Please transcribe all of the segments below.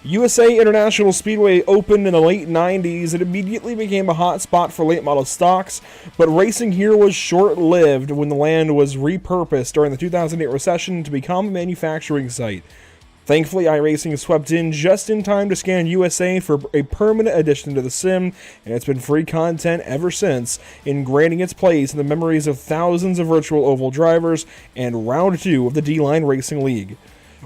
USA International Speedway opened in the late 90s. It immediately became a hot spot for late model stocks, but racing here was short-lived when the land was repurposed during the 2008 recession to become a manufacturing site. Thankfully, iRacing swept in just in time to scan USA for a permanent addition to the sim, and it's been free content ever since, ingraining its place in the memories of thousands of virtual oval drivers and round 2 of the DLine Racing League.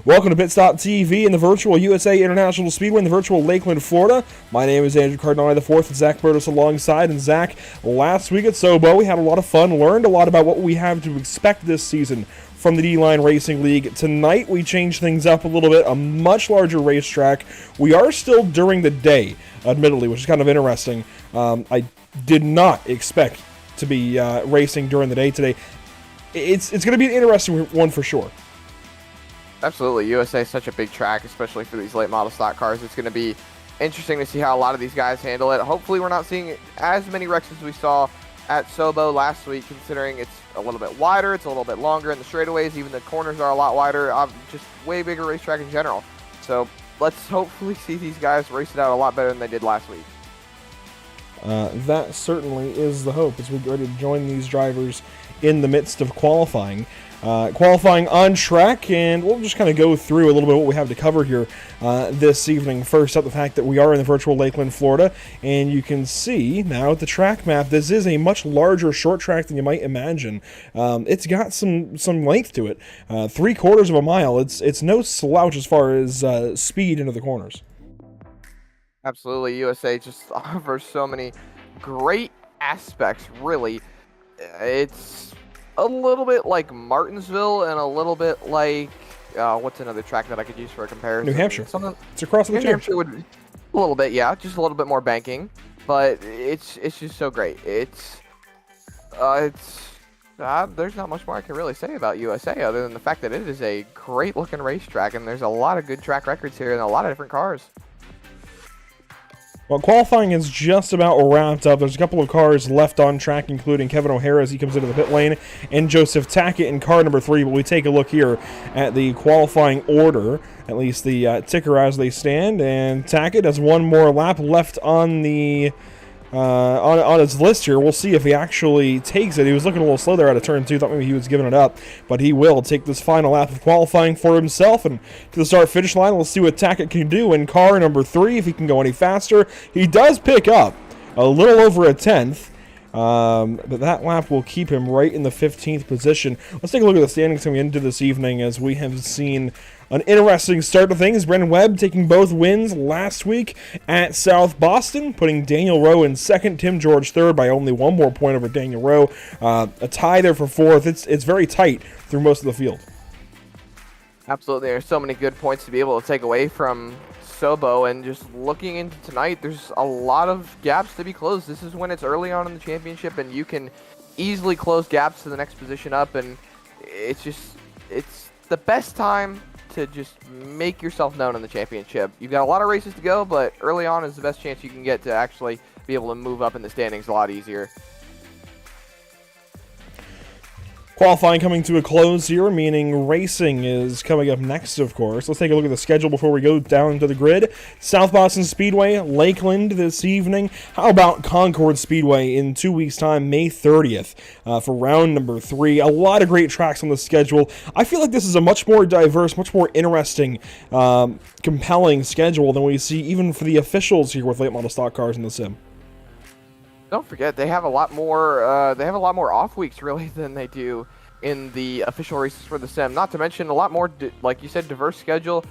Welcome to Pit Stop TV and the virtual USA International Speedway in the virtual Lakeland, Florida. My name is Andrew Cardinale IV with Zach Burtis alongside. And Zach, last week at Sobo, we had a lot of fun, learned a lot about what we have to expect this season from the DLine Racing League. Tonight, we changed things up a little bit, a much larger racetrack. We are still during the day, admittedly, which is kind of interesting. I did not expect to be racing during the day today. It's going to be an interesting one for sure. Absolutely. USA is such a big track, especially for these late model stock cars. It's going to be interesting to see how a lot of these guys handle it. Hopefully we're not seeing as many wrecks as we saw at Sobo last week, considering it's a little bit wider, it's a little bit longer in the straightaways, even the corners are a lot wider, just way bigger racetrack in general. So let's hopefully see these guys race it out a lot better than they did last week. That certainly is the hope as we get ready to join these drivers in the midst of qualifying. Qualifying on track, and we'll just kind of go through a little bit what we have to cover here this evening. First up, the fact that we are in the virtual Lakeland, Florida, and you can see now at the track map, this is a much larger short track than you might imagine. It's got some length to it, 3/4 of a mile. It's no slouch as far as speed into the corners. Absolutely. USA just offers so many great aspects, really. It's a little bit like Martinsville and a little bit like, what's another track that I could use for a comparison? New Hampshire. It's across the New Hampshire would be a little bit, yeah, just a little bit more banking, but it's just so great. There's not much more I can really say about USA other than the fact that it is a great looking racetrack, and there's a lot of good track records here and a lot of different cars. Well, qualifying is just about wrapped up. There's a couple of cars left on track, including Kevin O'Hara as he comes into the pit lane, and Joseph Tackett in car number 3. But we take a look here at the qualifying order, at least the ticker as they stand. And Tackett has one more lap left on the on his list here. We'll see if he actually takes it. He was looking a little slow there out of turn 2. Thought maybe he was giving it up, but he will take this final lap of qualifying for himself. And to the start-finish line, we'll see what Tackett can do in car number 3, if he can go any faster. He does pick up a little over a 10th. But that lap will keep him right in the 15th position. Let's take a look at the standings coming into this evening, as we have seen an interesting start to things. Brendan Webb taking both wins last week at South Boston, putting Daniel Rowe in second, Tim George third by only one more point over Daniel Rowe. A tie there for fourth. It's very tight through most of the field. Absolutely. There's so many good points to be able to take away from Sobo, and just looking into tonight, there's a lot of gaps to be closed. This is when it's early on in the championship, and you can easily close gaps to the next position up, and it's the best time to just make yourself known in the championship. You've got a lot of races to go, but early on is the best chance you can get to actually be able to move up in the standings a lot easier. Qualifying coming to a close here, meaning racing is coming up next, of course. Let's take a look at the schedule before we go down to the grid. South Boston Speedway, Lakeland this evening. How about Concord Speedway in 2 weeks' time, May 30th, for round number 3. A lot of great tracks on the schedule. I feel like this is a much more diverse, much more interesting, compelling schedule than we see even for the officials here with late model stock cars in the sim. Don't forget, they have a lot more off weeks really than they do in the official races for the sim. Not to mention a lot more, like you said, diverse schedule.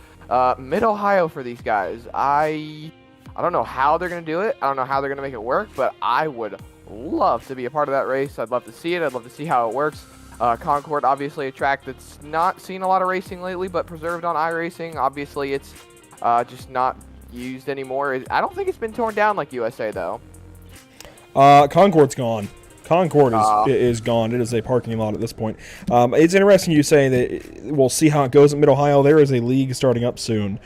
Mid-Ohio for these guys. I don't know how they're going to do it. I don't know how they're going to make it work, but I would love to be a part of that race. I'd love to see it. I'd love to see how it works. Concord, obviously a track that's not seen a lot of racing lately, but preserved on iRacing. Obviously, it's just not used anymore. I don't think it's been torn down like USA, though. Concord's gone. Concord is gone. It is a parking lot at this point. It's interesting you say that we'll see how it goes in Mid-Ohio. There is a league starting up soon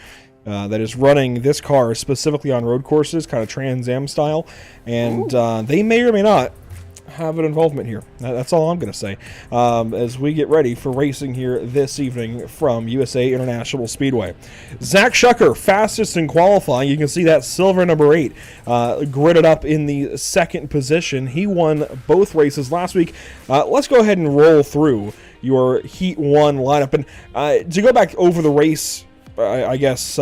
that is running this car specifically on road courses, kind of Trans Am style, and they may or may not have an involvement here. That's all I'm going to say as we get ready for racing here this evening from USA International Speedway. Zach Shucker, fastest in qualifying. You can see that silver number 8 gridded up in the second position. He won both races last week. Let's go ahead and roll through your Heat 1 lineup. And to go back over the race, I guess,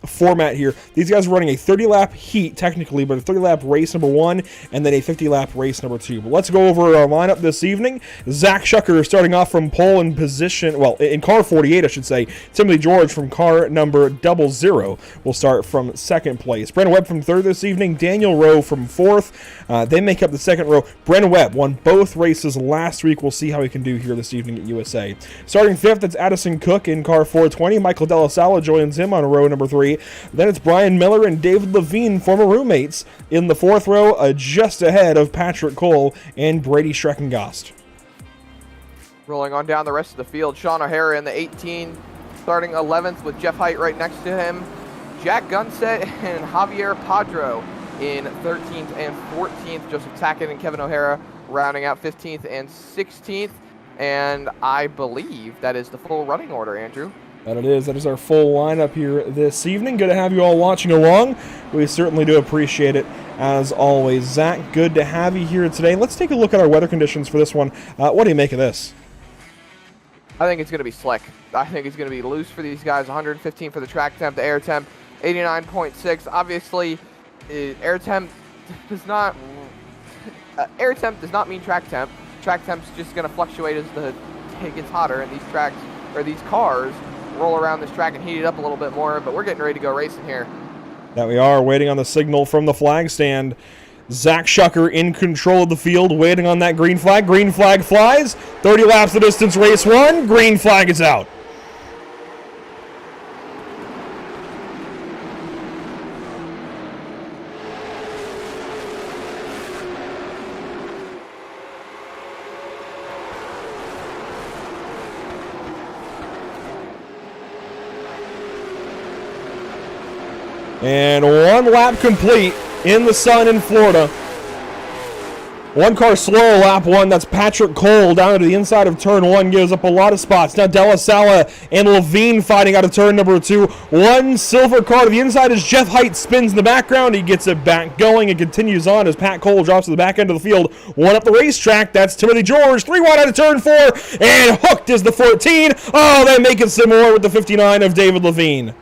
format here. These guys are running a 30-lap heat, technically, but a 30-lap race number 1, and then a 50-lap race number 2. But let's go over our lineup this evening. Zach Shucker starting off from pole in position, well, in car 48, I should say. Timothy George from car number 00 will start from second place. Brennan Webb from third this evening. Daniel Rowe from fourth. They make up the second row. Brennan Webb won both races last week. We'll see how he can do here this evening at USA. Starting fifth, it's Addison Cook in car 420. Michael Della Sala joins him on row number 3. Then it's Brian Miller and David Levine, former roommates, in the fourth row, just ahead of Patrick Cole and Brady Schreckengost. Rolling on down the rest of the field, Sean O'Hara in the 18, starting 11th with Jeff Height right next to him. Jack Gunset and Javier Padro in 13th and 14th. Joseph Tackett and Kevin O'Hara rounding out 15th and 16th. And I believe that is the full running order, Andrew. That it is. That is our full lineup here this evening. Good to have you all watching along. We certainly do appreciate it, as always. Zach, good to have you here today. Let's take a look at our weather conditions for this one. What do you make of this? I think it's going to be slick. I think it's going to be loose for these guys. 115 for the track temp, the air temp, 89.6. Obviously, air temp does not mean track temp. Track temp's just going to fluctuate as it gets hotter, and these tracks or these cars roll around this track and heat it up a little bit more, but we're getting ready to go racing here. That we are, waiting on the signal from the flag stand. Zach Shucker in control of the field, waiting on that green flag. Green flag flies. 30 laps the distance, race 1. Green flag is out. And 1 lap complete in the sun in Florida. 1 car slow, lap 1. That's Patrick Cole down to the inside of turn 1. Gives up a lot of spots. Now Della Sala and Levine fighting out of turn number 2. 1 silver car to the inside as Jeff Height spins in the background. He gets it back going and continues on as Pat Cole drops to the back end of the field. 1 up the racetrack. That's Timothy George. 3 wide out of turn 4. And hooked is the 14. Oh, they make it some more with the 59 of David Levine.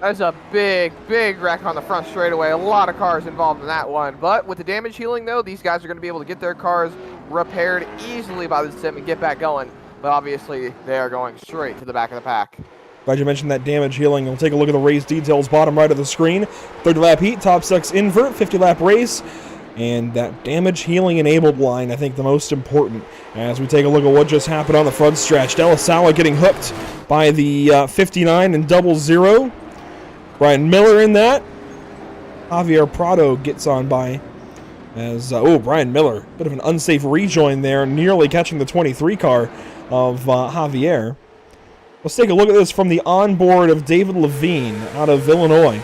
That's a big, big wreck on the front straightaway. A lot of cars involved in that one. But with the damage healing, though, these guys are going to be able to get their cars repaired easily by the sim and get back going. But obviously, they are going straight to the back of the pack. Glad you mentioned that damage healing. We'll take a look at the race details, bottom right of the screen. 30-lap heat, top 6 invert, 50-lap race. And that damage healing enabled line, I think, the most important as we take a look at what just happened on the front stretch. Della Sala getting hooked by the 59 and 00. Brian Miller in that. Javier Prado gets on by as, Brian Miller. Bit of an unsafe rejoin there, nearly catching the 23 car of Javier. Let's take a look at this from the onboard of David Levine out of Illinois.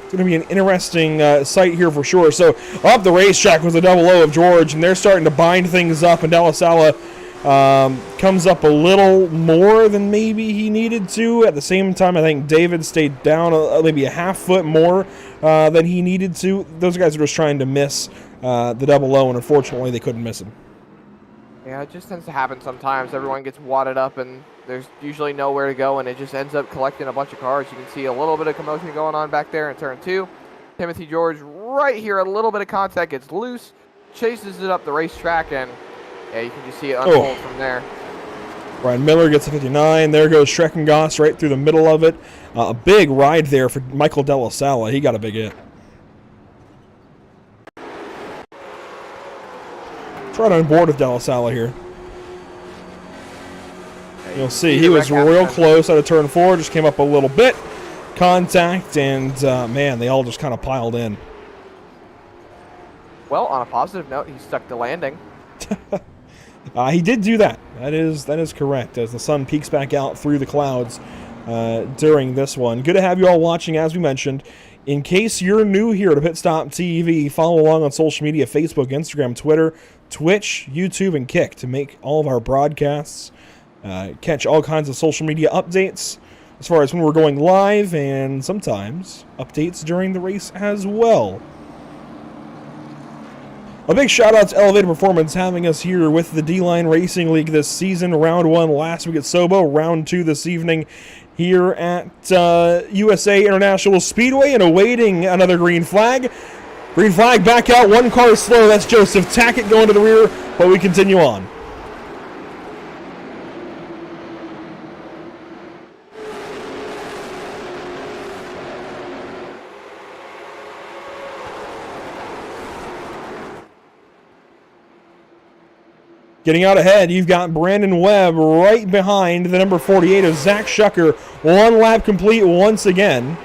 It's going to be an interesting sight here for sure. So, up the racetrack was the 00 of George, and they're starting to bind things up, and Della Sala comes up a little more than maybe he needed to. At the same time, I think David stayed down maybe a half foot more than he needed to. Those guys are just trying to miss the 00, and unfortunately they couldn't miss him. Yeah, it just tends to happen sometimes. Everyone gets wadded up, and there's usually nowhere to go, and it just ends up collecting a bunch of cars. You can see a little bit of commotion going on back there in turn 2. Timothy George right here, a little bit of contact, gets loose, chases it up the racetrack, and yeah, you can just see it unfold from there. Brian Miller gets a 59. There goes Schreckengost right through the middle of it. A big ride there for Michael Della Sala. He got a big hit. It's right on board with Della Sala here. You'll see he was real close out of turn 4. Just came up a little bit. Contact, and man, they all just kind of piled in. Well, on a positive note, he stuck the landing. He did do that. That is correct, as the sun peeks back out through the clouds during this one. Good to have you all watching, as we mentioned. In case you're new here to Pit Stop TV, follow along on social media, Facebook, Instagram, Twitter, Twitch, YouTube, and Kick to make all of our broadcasts. Catch all kinds of social media updates as far as when we're going live, and sometimes updates during the race as well. A big shout out to Elevated Performance having us here with the DLine Racing League this season. Round 1 last week at Sobo, round 2 this evening here at USA International Speedway, and awaiting another green flag. Green flag back out, one car slow. That's Joseph Tackett going to the rear, but we continue on. Getting out ahead, you've got Brandon Webb right behind the number 48 of Zach Shucker. One lap complete once again.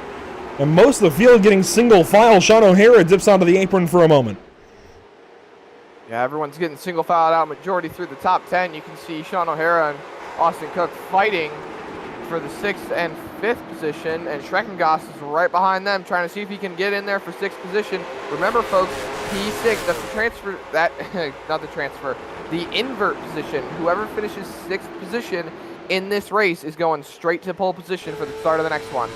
And most of the field getting single file. Sean O'Hara dips onto the apron for a moment. Yeah, everyone's getting single filed out, majority through the top 10. You can see Sean O'Hara and Austin Cook fighting for the 6th and 5th position, and Schreckengoss is right behind them, trying to see if he can get in there for 6th position. Remember, folks, P6, that's the transfer, not the transfer, the invert position. Whoever finishes 6th position in this race is going straight to pole position for the start of the next one.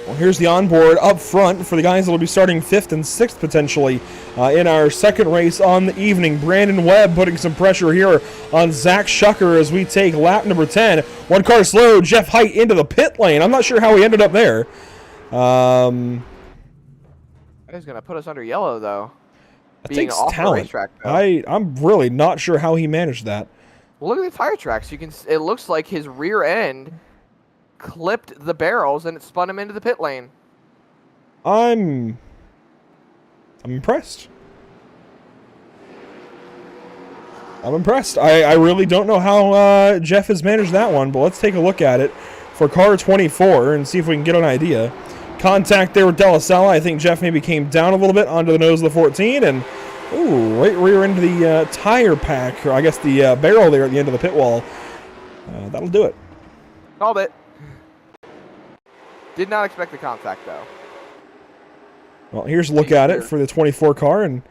Well, here's the onboard up front for the guys that will be starting 5th and 6th potentially in our second race on the evening. Brandon Webb putting some pressure here on Zach Shucker as we take lap number 10. One car slow, Jeff Height into the pit lane. I'm not sure how he ended up there. That is going to put us under yellow, though. It takes talent. I'm really not sure how he managed that. Well, look at the tire tracks. It looks like his rear end clipped the barrels and it spun him into the pit lane. I'm impressed. I'm impressed. I really don't know how Jeff has managed that one, but let's take a look at it for car 24 and see if we can get an idea. Contact there with Della Sala. I think Jeff maybe came down a little bit onto the nose of the 14 and right rear into the tire pack, or I guess the barrel there at the end of the pit wall. That'll do it. Called it. Did not expect the contact, though. Well, here's a look at it for the 24 car. And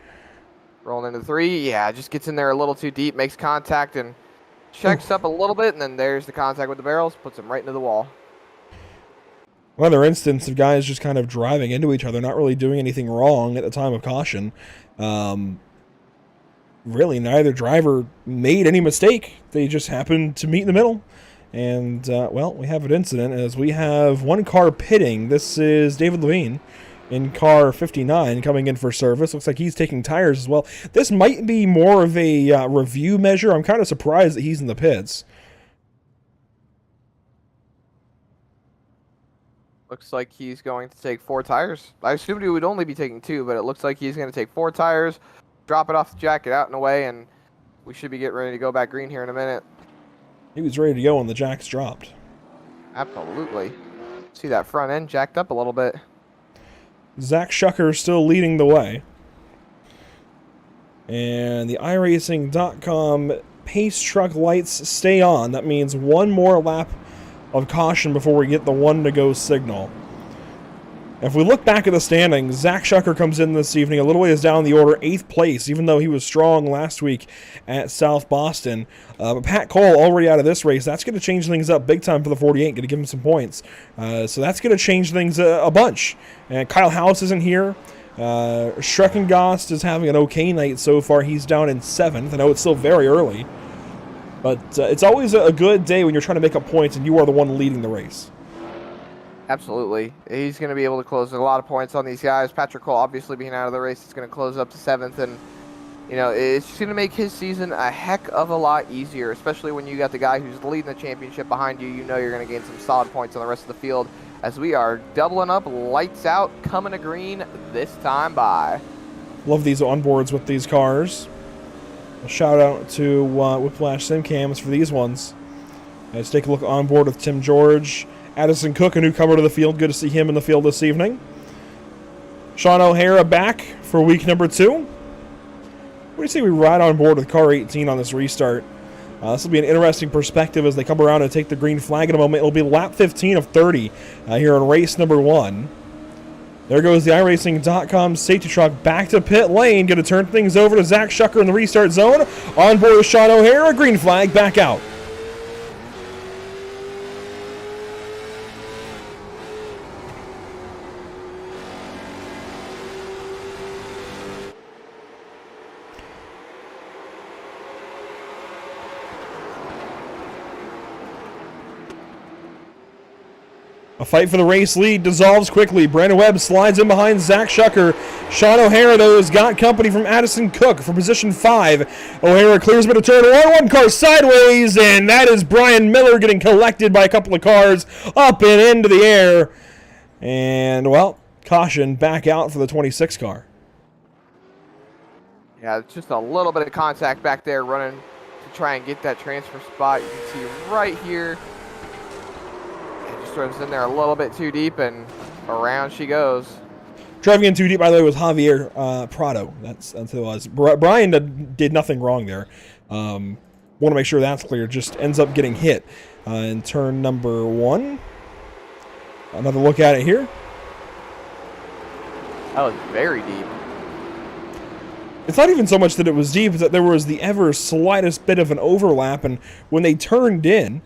rolling into 3. Yeah, just gets in there a little too deep, makes contact, and checks up a little bit, and then there's the contact with the barrels, puts him right into the wall. Another instance of guys just kind of driving into each other, not really doing anything wrong at the time of caution. Really, neither driver made any mistake. They just happened to meet in the middle. And, well, we have an incident as we have one car pitting. This is David Levine in car 59 coming in for service. Looks like he's taking tires as well. This might be more of a review measure. I'm kind of surprised that he's in the pits. Looks like he's going to take 4 tires. I assumed he would only be taking 2, but it looks like he's going to take 4 tires, drop it off the jack, get out and away, and we should be getting ready to go back green here in a minute. He was ready to go when the jacks dropped. Absolutely. See that front end jacked up a little bit. Zach Shucker still leading the way. And the iRacing.com pace truck lights stay on. That means one more lap of caution before we get the 1 to go signal. If we look back at the standings, Zach Shucker comes in this evening a little ways down the order, 8th place, even though he was strong last week at South Boston. But Pat Cole already out of this race. That's going to change things up big time for the 48, going to give him some points. So that's going to change things a bunch. And Kyle House isn't here. Schreckengost is having an okay night so far. He's down in 7th. I know it's still very early. But it's always a good day when you're trying to make up points and you are the one leading the race. Absolutely. He's going to be able to close a lot of points on these guys. Patrick Cole obviously being out of the race is going to close up to 7th. And, you know, it's just going to make his season a heck of a lot easier, especially when you got the guy who's leading the championship behind you. You know you're going to gain some solid points on the rest of the field as we are doubling up, lights out, coming to green this time by. Love these onboards with these cars. A shout out to Whiplash Sim Cams for these ones. Let's take a look on board with Tim George. Addison Cook, a newcomer to the field. Good to see him in the field this evening. Sean O'Hara back for week number 2. What do you say we ride on board with car 18 on this restart? This will be an interesting perspective as they come around and take the green flag in a moment. It'll be lap 15 of 30 here in race number 1. There goes the iRacing.com safety truck back to pit lane. Going to turn things over to Zach Shucker in the restart zone. On board with Sean O'Hara. Green flag, back out. A fight for the race lead dissolves quickly. Brandon Webb slides in behind Zach Shucker. Sean O'Hara, though, has got company from Addison Cook for position 5. O'Hara clears a bit of turn 1 car sideways, and that is Brian Miller getting collected by a couple of cars up and into the air. And, well, caution back out for the 26 car. Yeah, it's just a little bit of contact back there running to try and get that transfer spot. You can see right here. Throws in there a little bit too deep, and around she goes. Driving in too deep, by the way, was Javier Prado. That's who it was. Brian did nothing wrong there. Want to make sure that's clear. Just ends up getting hit in turn number 1. Another look at it here. That was very deep. It's not even so much that it was deep, it's that there was the ever slightest bit of an overlap, and when they turned in,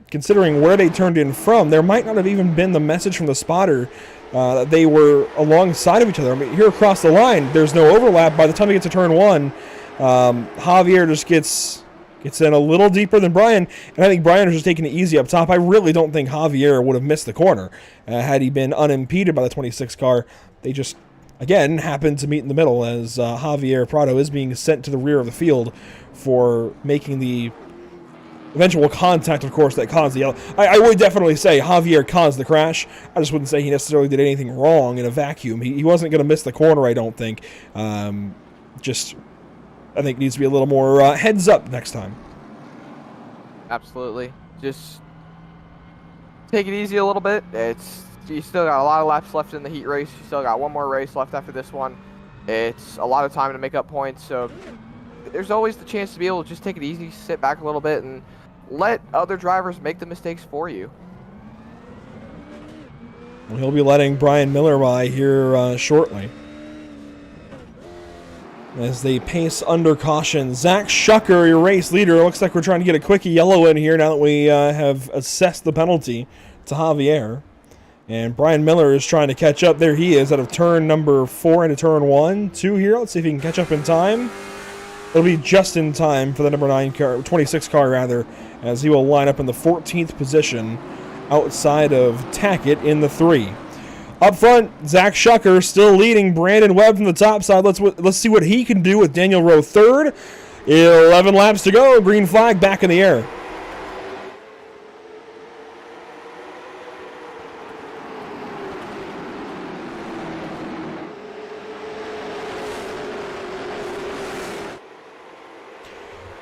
considering where they turned in from, there might not have even been the message from the spotter that they were alongside of each other. I mean, here across the line, there's no overlap. By the time he gets to turn 1, Javier just gets in a little deeper than Brian, and I think Brian was just taking it easy up top. I really don't think Javier would have missed the corner had he been unimpeded by the 26 car. They just, again, happened to meet in the middle as Javier Prado is being sent to the rear of the field for making the eventual contact, of course, that caused the yellow. I would definitely say Javier caused the crash. I just wouldn't say he necessarily did anything wrong in a vacuum. He wasn't going to miss the corner, I don't think. Just, I think needs to be a little more heads up next time. Absolutely. Just take it easy a little bit. You still got a lot of laps left in the heat race. You still got one more race left after this one. It's a lot of time to make up points, so there's always the chance to be able to just take it easy, sit back a little bit, and let other drivers make the mistakes for you. Well, he'll be letting Brian Miller by here shortly. As they pace under caution. Zach Shucker, your race leader. Looks like we're trying to get a quick yellow in here now that we have assessed the penalty to Javier. And Brian Miller is trying to catch up. There he is out of turn number 4 into turn 1. 2 here. Let's see if he can catch up in time. It'll be just in time for the number 9 car, 26 car rather, as he will line up in the 14th position outside of Tackett in the 3. Up front, Zach Shucker still leading Brandon Webb from the top side. Let's see what he can do with Daniel Rowe 3rd. 11 laps to go. Green flag back in the air.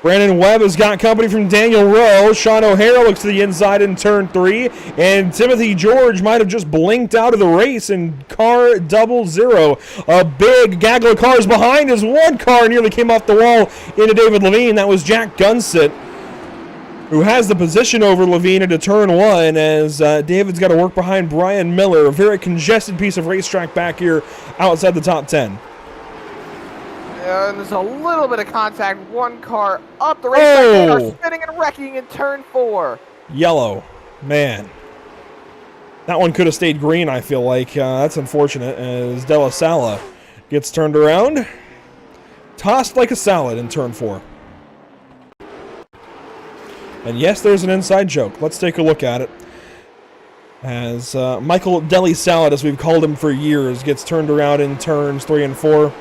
Brandon Webb has got company from Daniel Rowe. Sean O'Hara looks to the inside in turn 3. And Timothy George might have just blinked out of the race in car 00. A big gaggle of cars behind as one car nearly came off the wall into David Levine. That was Jack Gunsit, who has the position over Levine into turn 1 as David's got to work behind Brian Miller. A very congested piece of racetrack back here outside the top 10. And there's a little bit of contact. One car up the racetrack. They are spinning and wrecking in turn 4. Yellow. Man. That one could have stayed green, I feel like. That's unfortunate as De La Sala gets turned around. Tossed like a salad in turn 4. And yes, there's an inside joke. Let's take a look at it. As Michael Deli Salad, as we've called him for years, gets turned around in turns 3 and 4.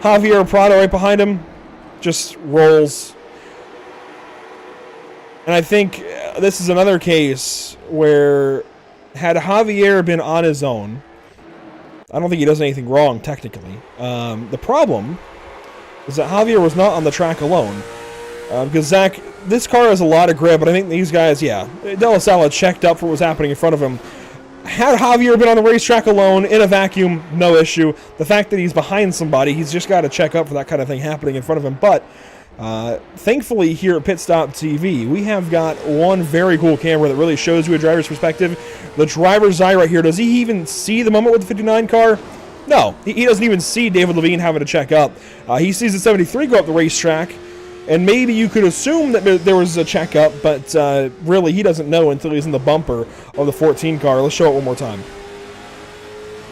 Javier Prado right behind him just rolls. And I think this is another case where had Javier been on his own, I don't think he does anything wrong technically. The problem is that Javier was not on the track alone. Because Zach, this car has a lot of grip, but I think these guys, yeah. De La Sala checked up for what was happening in front of him. Had Javier been on the racetrack alone, in a vacuum, no issue. The fact that he's behind somebody, he's just got to check up for that kind of thing happening in front of him. But Thankfully, here at Pit Stop TV, we have got one very cool camera that really shows you a driver's perspective. The driver's eye right here, does he even see the moment with the 59 car? No, he doesn't even see David Levine having to check up. He sees the 73 go up the racetrack, and maybe you could assume that there was a checkup, but really he doesn't know until he's in the bumper of the 14 car. Let's show it one more time.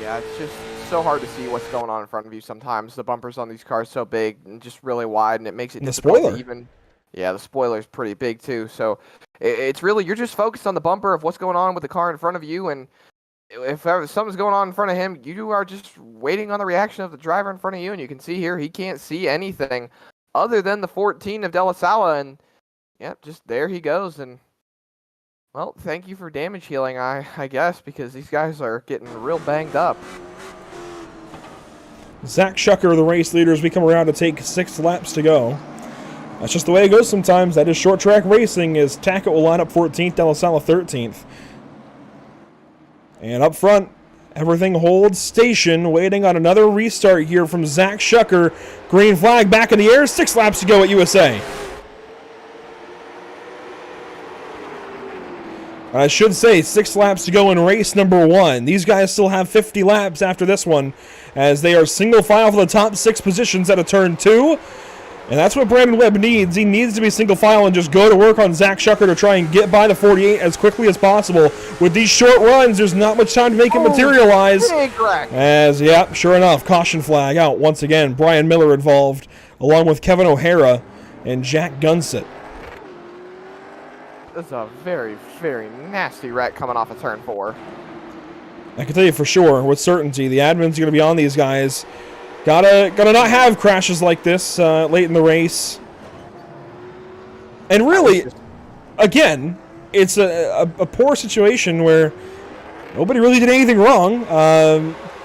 Yeah, it's just so hard to see what's going on in front of you sometimes. The bumpers on these cars so big and just really wide, and it makes it difficult to even... Yeah, the spoiler's pretty big too, so it's really, you're just focused on the bumper of what's going on with the car in front of you, and if something's going on in front of him, you are just waiting on the reaction of the driver in front of you, and you can see here, he can't see anything other than the 14 of De La Sala, and yeah, just there he goes, and well, thank you for damage healing, I guess, because these guys are getting real banged up. Zach Shucker, the race leader, as we come around to take 6 laps to go. That's just the way it goes sometimes. That is short track racing, as Tackett will line up 14th, De La Sala 13th. And up front, everything holds station, waiting on another restart here from Zach Shucker. Green flag back in the air, 6 laps to go at USA. I should say 6 laps to go in race number 1. These guys still have 50 laps after this one, as they are single file for the top 6 positions at a turn 2. And that's what Brandon Webb needs. He needs to be single file and just go to work on Zach Shucker to try and get by the 48 as quickly as possible. With these short runs, there's not much time to make it materialize. As, yeah, sure enough, caution flag out once again. Brian Miller involved, along with Kevin O'Hara and Jack Gunsett. This is a very, very nasty wreck coming off of turn 4. I can tell you for sure, with certainty, the admin's going to be on these guys. Gotta not have crashes like this late in the race. And really, again, it's a poor situation where nobody really did anything wrong.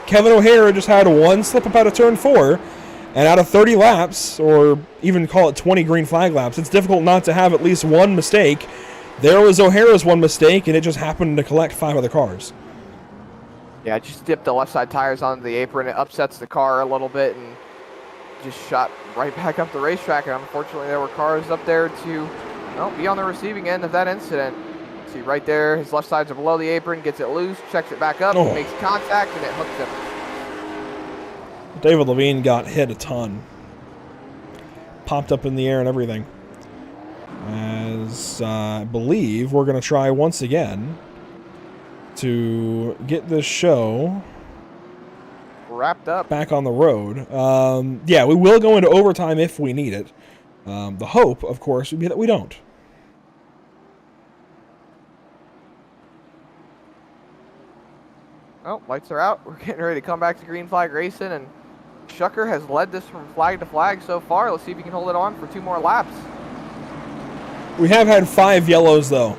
Kevin O'Hara just had 1 slip up out of turn 4. And out of 30 laps, or even call it 20 green flag laps, it's difficult not to have at least 1 mistake. There was O'Hara's 1 mistake, and it just happened to collect 5 other cars. Yeah, just dipped the left side tires onto the apron. It upsets the car a little bit and just shot right back up the racetrack. And unfortunately, there were cars up there to be on the receiving end of that incident. See right there, his left sides are below the apron, gets it loose, checks it back up, makes contact, and it hooks him. David Levine got hit a ton. Popped up in the air and everything. As I believe we're going to try once again to get this show wrapped up back on the road. Yeah, we will go into overtime if we need it. The hope, of course, would be that we don't. Oh, lights are out. We're getting ready to come back to green flag racing, and Shucker has led this from flag to flag so far. Let's see if he can hold it on for 2 more laps. We have had 5 yellows, though,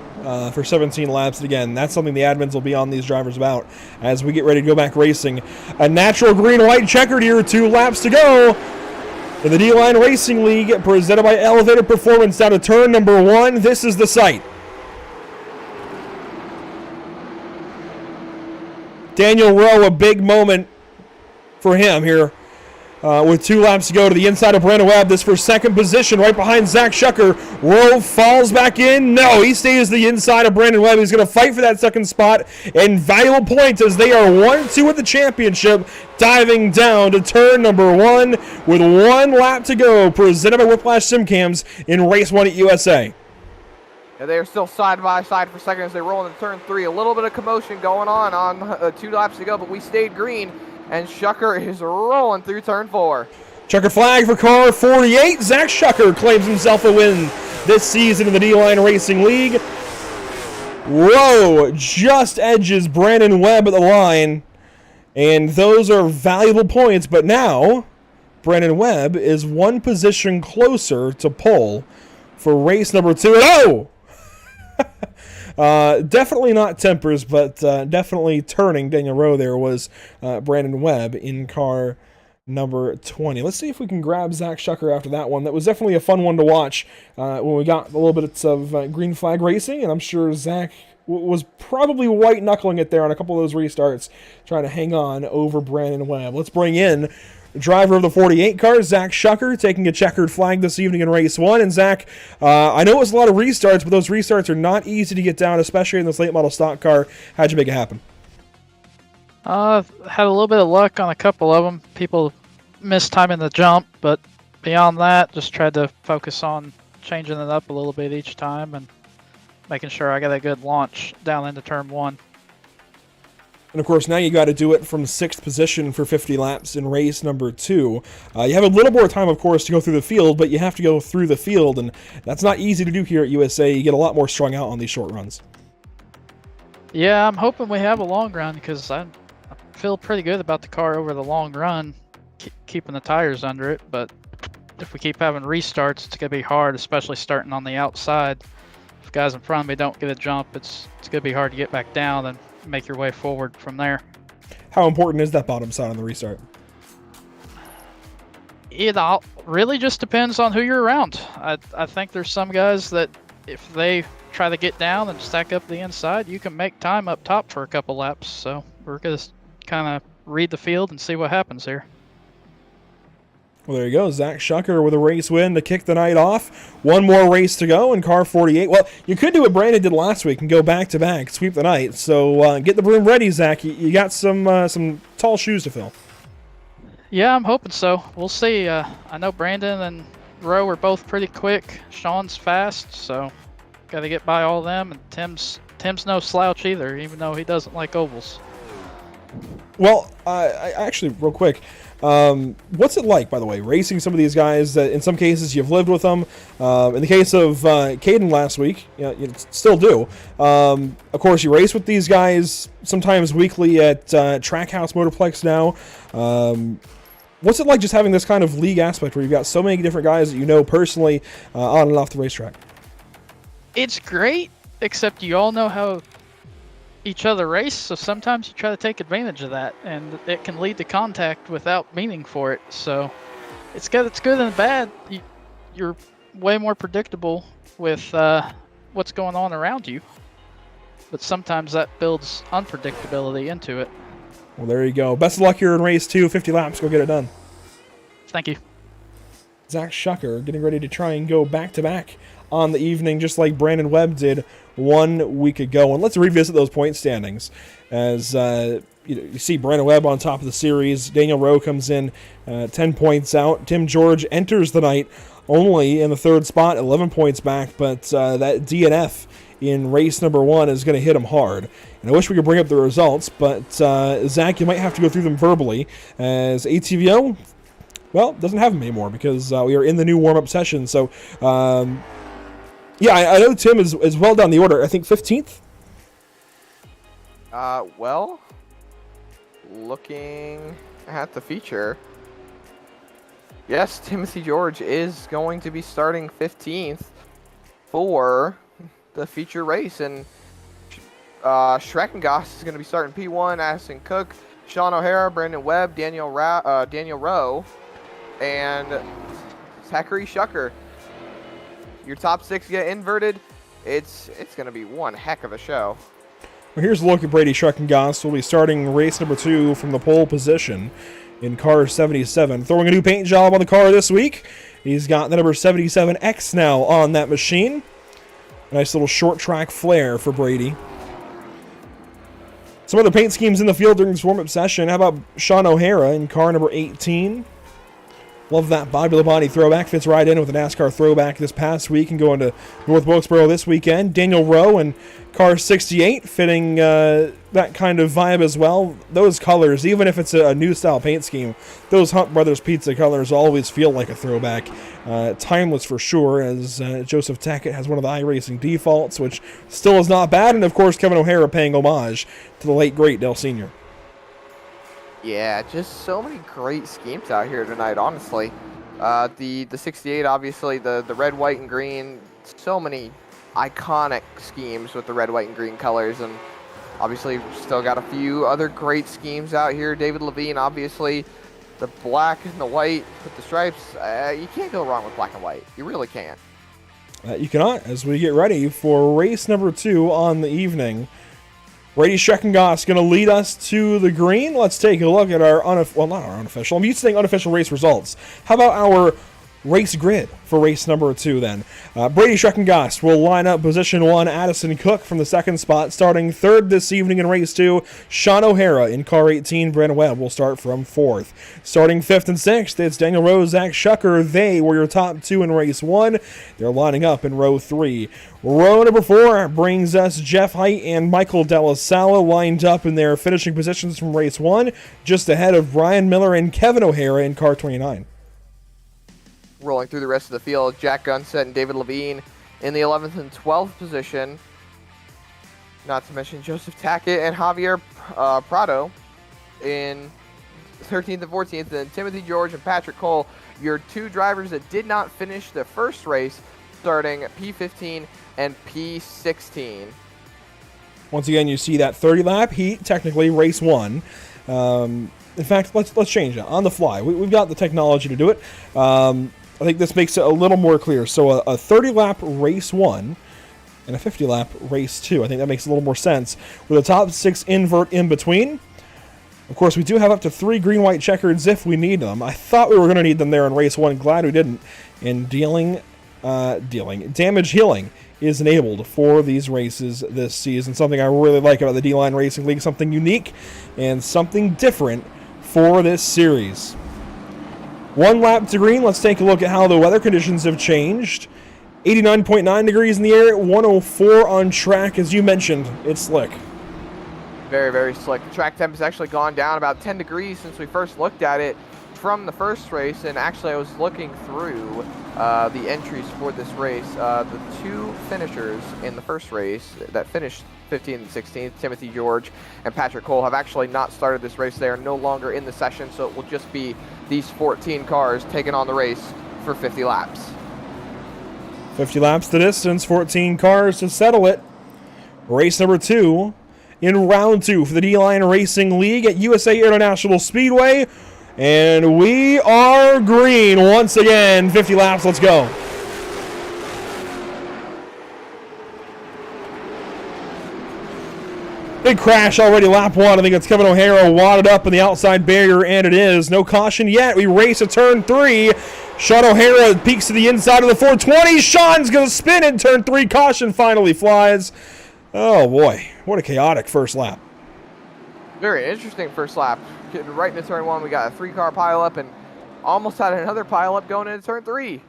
for 17 laps. Again, that's something the admins will be on these drivers about as we get ready to go back racing. A natural green-white checkered here, 2 laps to go in the DLine Racing League, presented by Elevated Performance down to turn number 1. This is the site. Daniel Rowe, a big moment for him here. With 2 laps to go to the inside of Brandon Webb. This for second position right behind Zach Shucker. Rowe falls back in. No, he stays the inside of Brandon Webb. He's going to fight for that second spot. And valuable points as they are 1-2 at the championship. Diving down to turn number 1 with 1 lap to go. Presented by Whiplash Simcams in race 1 at USA. And they are still side by side for second as they roll into turn 3. A little bit of commotion going on 2 laps to go, but we stayed green. And Shucker is rolling through turn 4. Checker flag for car 48. Zach Shucker claims himself a win this season in the DLine Racing League. Rowe just edges Brandon Webb at the line. And those are valuable points. But now, Brandon Webb is 1 position closer to pole for race number 2. And definitely not tempers, but definitely turning Daniel Rowe there was Brandon Webb in car number 20. Let's see if we can grab Zach Shucker after that one. That was definitely a fun one to watch when we got a little bit of green flag racing, and I'm sure Zach was probably white-knuckling it there on a couple of those restarts, trying to hang on over Brandon Webb. Let's bring in driver of the 48 car, Zach Shucker, taking a checkered flag this evening in race 1. And Zach, I know it was a lot of restarts, but those restarts are not easy to get down, especially in this late model stock car. How'd you make it happen? Had a little bit of luck on a couple of them. People missed timing the jump, but beyond that, just tried to focus on changing it up a little bit each time and making sure I got a good launch down into turn 1. And of course, now you got to do it from 6th position for 50 laps in race number 2. You have a little more time, of course, to go through the field, but you have to go through the field, and that's not easy to do here at USA. You get a lot more strung out on these short runs. Yeah, I'm hoping we have a long run because I feel pretty good about the car over the long run, keeping the tires under it. But if we keep having restarts, it's going to be hard, especially starting on the outside. If guys in front of me don't get a jump, it's going to be hard to get back down and make your way forward from there. How important is that bottom side on the restart? It all really just depends on who you're around. I think there's some guys that if they try to get down and stack up the inside, you can make time up top for a couple laps. So we're going to kind of read the field and see what happens here. Well, there you go. Zach Shucker with a race win to kick the night off. One more race to go in car 48. Well, you could do what Brandon did last week and go back-to-back, sweep the night. So get the broom ready, Zach. You got some tall shoes to fill. Yeah, I'm hoping so. We'll see. I know Brandon and Rowe are both pretty quick. Sean's fast, so got to get by all of them. And Tim's no slouch either, even though he doesn't like ovals. Well, I actually, real quick, what's it like, by the way, racing some of these guys that in some cases you've lived with them? In the case of Caden last week, you still do. Of course, you race with these guys sometimes weekly at Trackhouse Motorplex now. What's it like just having this kind of league aspect where you've got so many different guys that you know personally on and off the racetrack? It's great, except you all know how each other race, so sometimes you try to take advantage of that, and it can lead to contact without meaning for it. So it's good and bad. You're way more predictable with what's going on around you, but sometimes that builds unpredictability into it. Well, there you go. Best of luck here in race 2. 50 laps. Go get it done. Thank you. Zach Shucker getting ready to try and go back-to-back on the evening, just like Brandon Webb did 1 week ago. And let's revisit those point standings. As you see Brandon Webb on top of the series. Daniel Rowe comes in 10 points out. Tim George enters the night only in the 3rd spot, 11 points back. But that DNF in race number 1 is going to hit him hard. And I wish we could bring up the results, but Zach, you might have to go through them verbally, as ATVO, well, doesn't have them anymore because we are in the new warm-up session. So, yeah, I know Tim is well down the order. I think 15th? Well, looking at the feature, yes, Timothy George is going to be starting 15th for the feature race, and Schreckengoss is going to be starting P1, Addison Cook, Sean O'Hara, Brandon Webb, Daniel Rowe, and Zachary Shucker. Your top 6 get inverted. It's going to be one heck of a show. Well, here's a look at Brady Schreckengoss. We'll be starting race number 2 from the pole position in car 77. Throwing a new paint job on the car this week. He's got the number 77X now on that machine. Nice little short track flare for Brady. Some other paint schemes in the field during this warm-up session. How about Sean O'Hara in car number 18? Love that body-to-body throwback. Fits right in with the NASCAR throwback this past week and going to North Wilkesboro this weekend. Daniel Rowe in car 68, fitting that kind of vibe as well. Those colors, even if it's a new style paint scheme, those Hunt Brothers Pizza colors always feel like a throwback. Timeless for sure, as Joseph Tackett has one of the iRacing defaults, which still is not bad. And of course, Kevin O'Hara paying homage to the late, great Dale Sr. Yeah, just so many great schemes out here tonight, honestly. The 68, obviously, the red, white, and green. So many iconic schemes with the red, white, and green colors. And obviously, still got a few other great schemes out here. David Levine, obviously, the black and the white with the stripes. You can't go wrong with black and white. You really can't. You cannot, as we get ready for race number 2 on the evening. Brady Schreckengoss going to lead us to the green. Let's take a look at our, not our unofficial, I'm used to saying unofficial race results. How about our race grid for race number 2 then? Brady Schreckengoss will line up position 1, Addison Cook from the 2nd spot. Starting 3rd this evening in race 2, Sean O'Hara in car 18. Brandon Webb will start from 4th. Starting 5th and 6th, it's Daniel Rowe, Zach Shucker. They were your top 2 in race 1. They're lining up in row 3. Row number 4 brings us Jeff Height and Michael Della Sala lined up in their finishing positions from race 1, just ahead of Brian Miller and Kevin O'Hara in car 29. Rolling through the rest of the field, Jack Gunset and David Levine in the 11th and 12th position. Not to mention Joseph Tackett and Javier Prado in 13th and 14th. And Timothy George and Patrick Cole, your 2 drivers that did not finish the first race, starting P15 and P16. Once again, you see that 30-lap heat, technically race 1. In fact, let's change it on the fly. We've got the technology to do it. I think this makes it a little more clear. So a 30-lap race 1 and a 50-lap race 2. I think that makes a little more sense. With a top 6 invert in between. Of course, we do have up to 3 green-white checkers if we need them. I thought we were going to need them there in race 1. Glad we didn't. And damage healing is enabled for these races this season. Something I really like about the DLine Racing League. Something unique and something different for this series. 1 lap to green. Let's take a look at how the weather conditions have changed. 89.9 degrees in the air, 104 on track. As you mentioned, it's slick. Very, very slick. The track temp has actually gone down about 10 degrees since we first looked at it from the first race. And actually, I was looking through the entries for this race. The 2 finishers in the first race that finished 15th and 16th, Timothy George and Patrick Cole, have actually not started this race. They are no longer in the session, so it will just be these 14 cars taking on the race for 50 laps. 50 laps the distance, 14 cars to settle it. Race number 2 in round 2 for the DLine Racing League at USA International Speedway. And we are green once again. 50 laps, let's go. Big crash already, lap 1. I think it's Kevin O'Hara wadded up in the outside barrier, and it is. No caution yet. We race to turn 3. Sean O'Hara peeks to the inside of the 420. Sean's going to spin in turn 3. Caution finally flies. Oh, boy. What a chaotic first lap. Very interesting first lap. Getting right into turn 1, we got a 3-car pileup and almost had another pileup going into turn 3.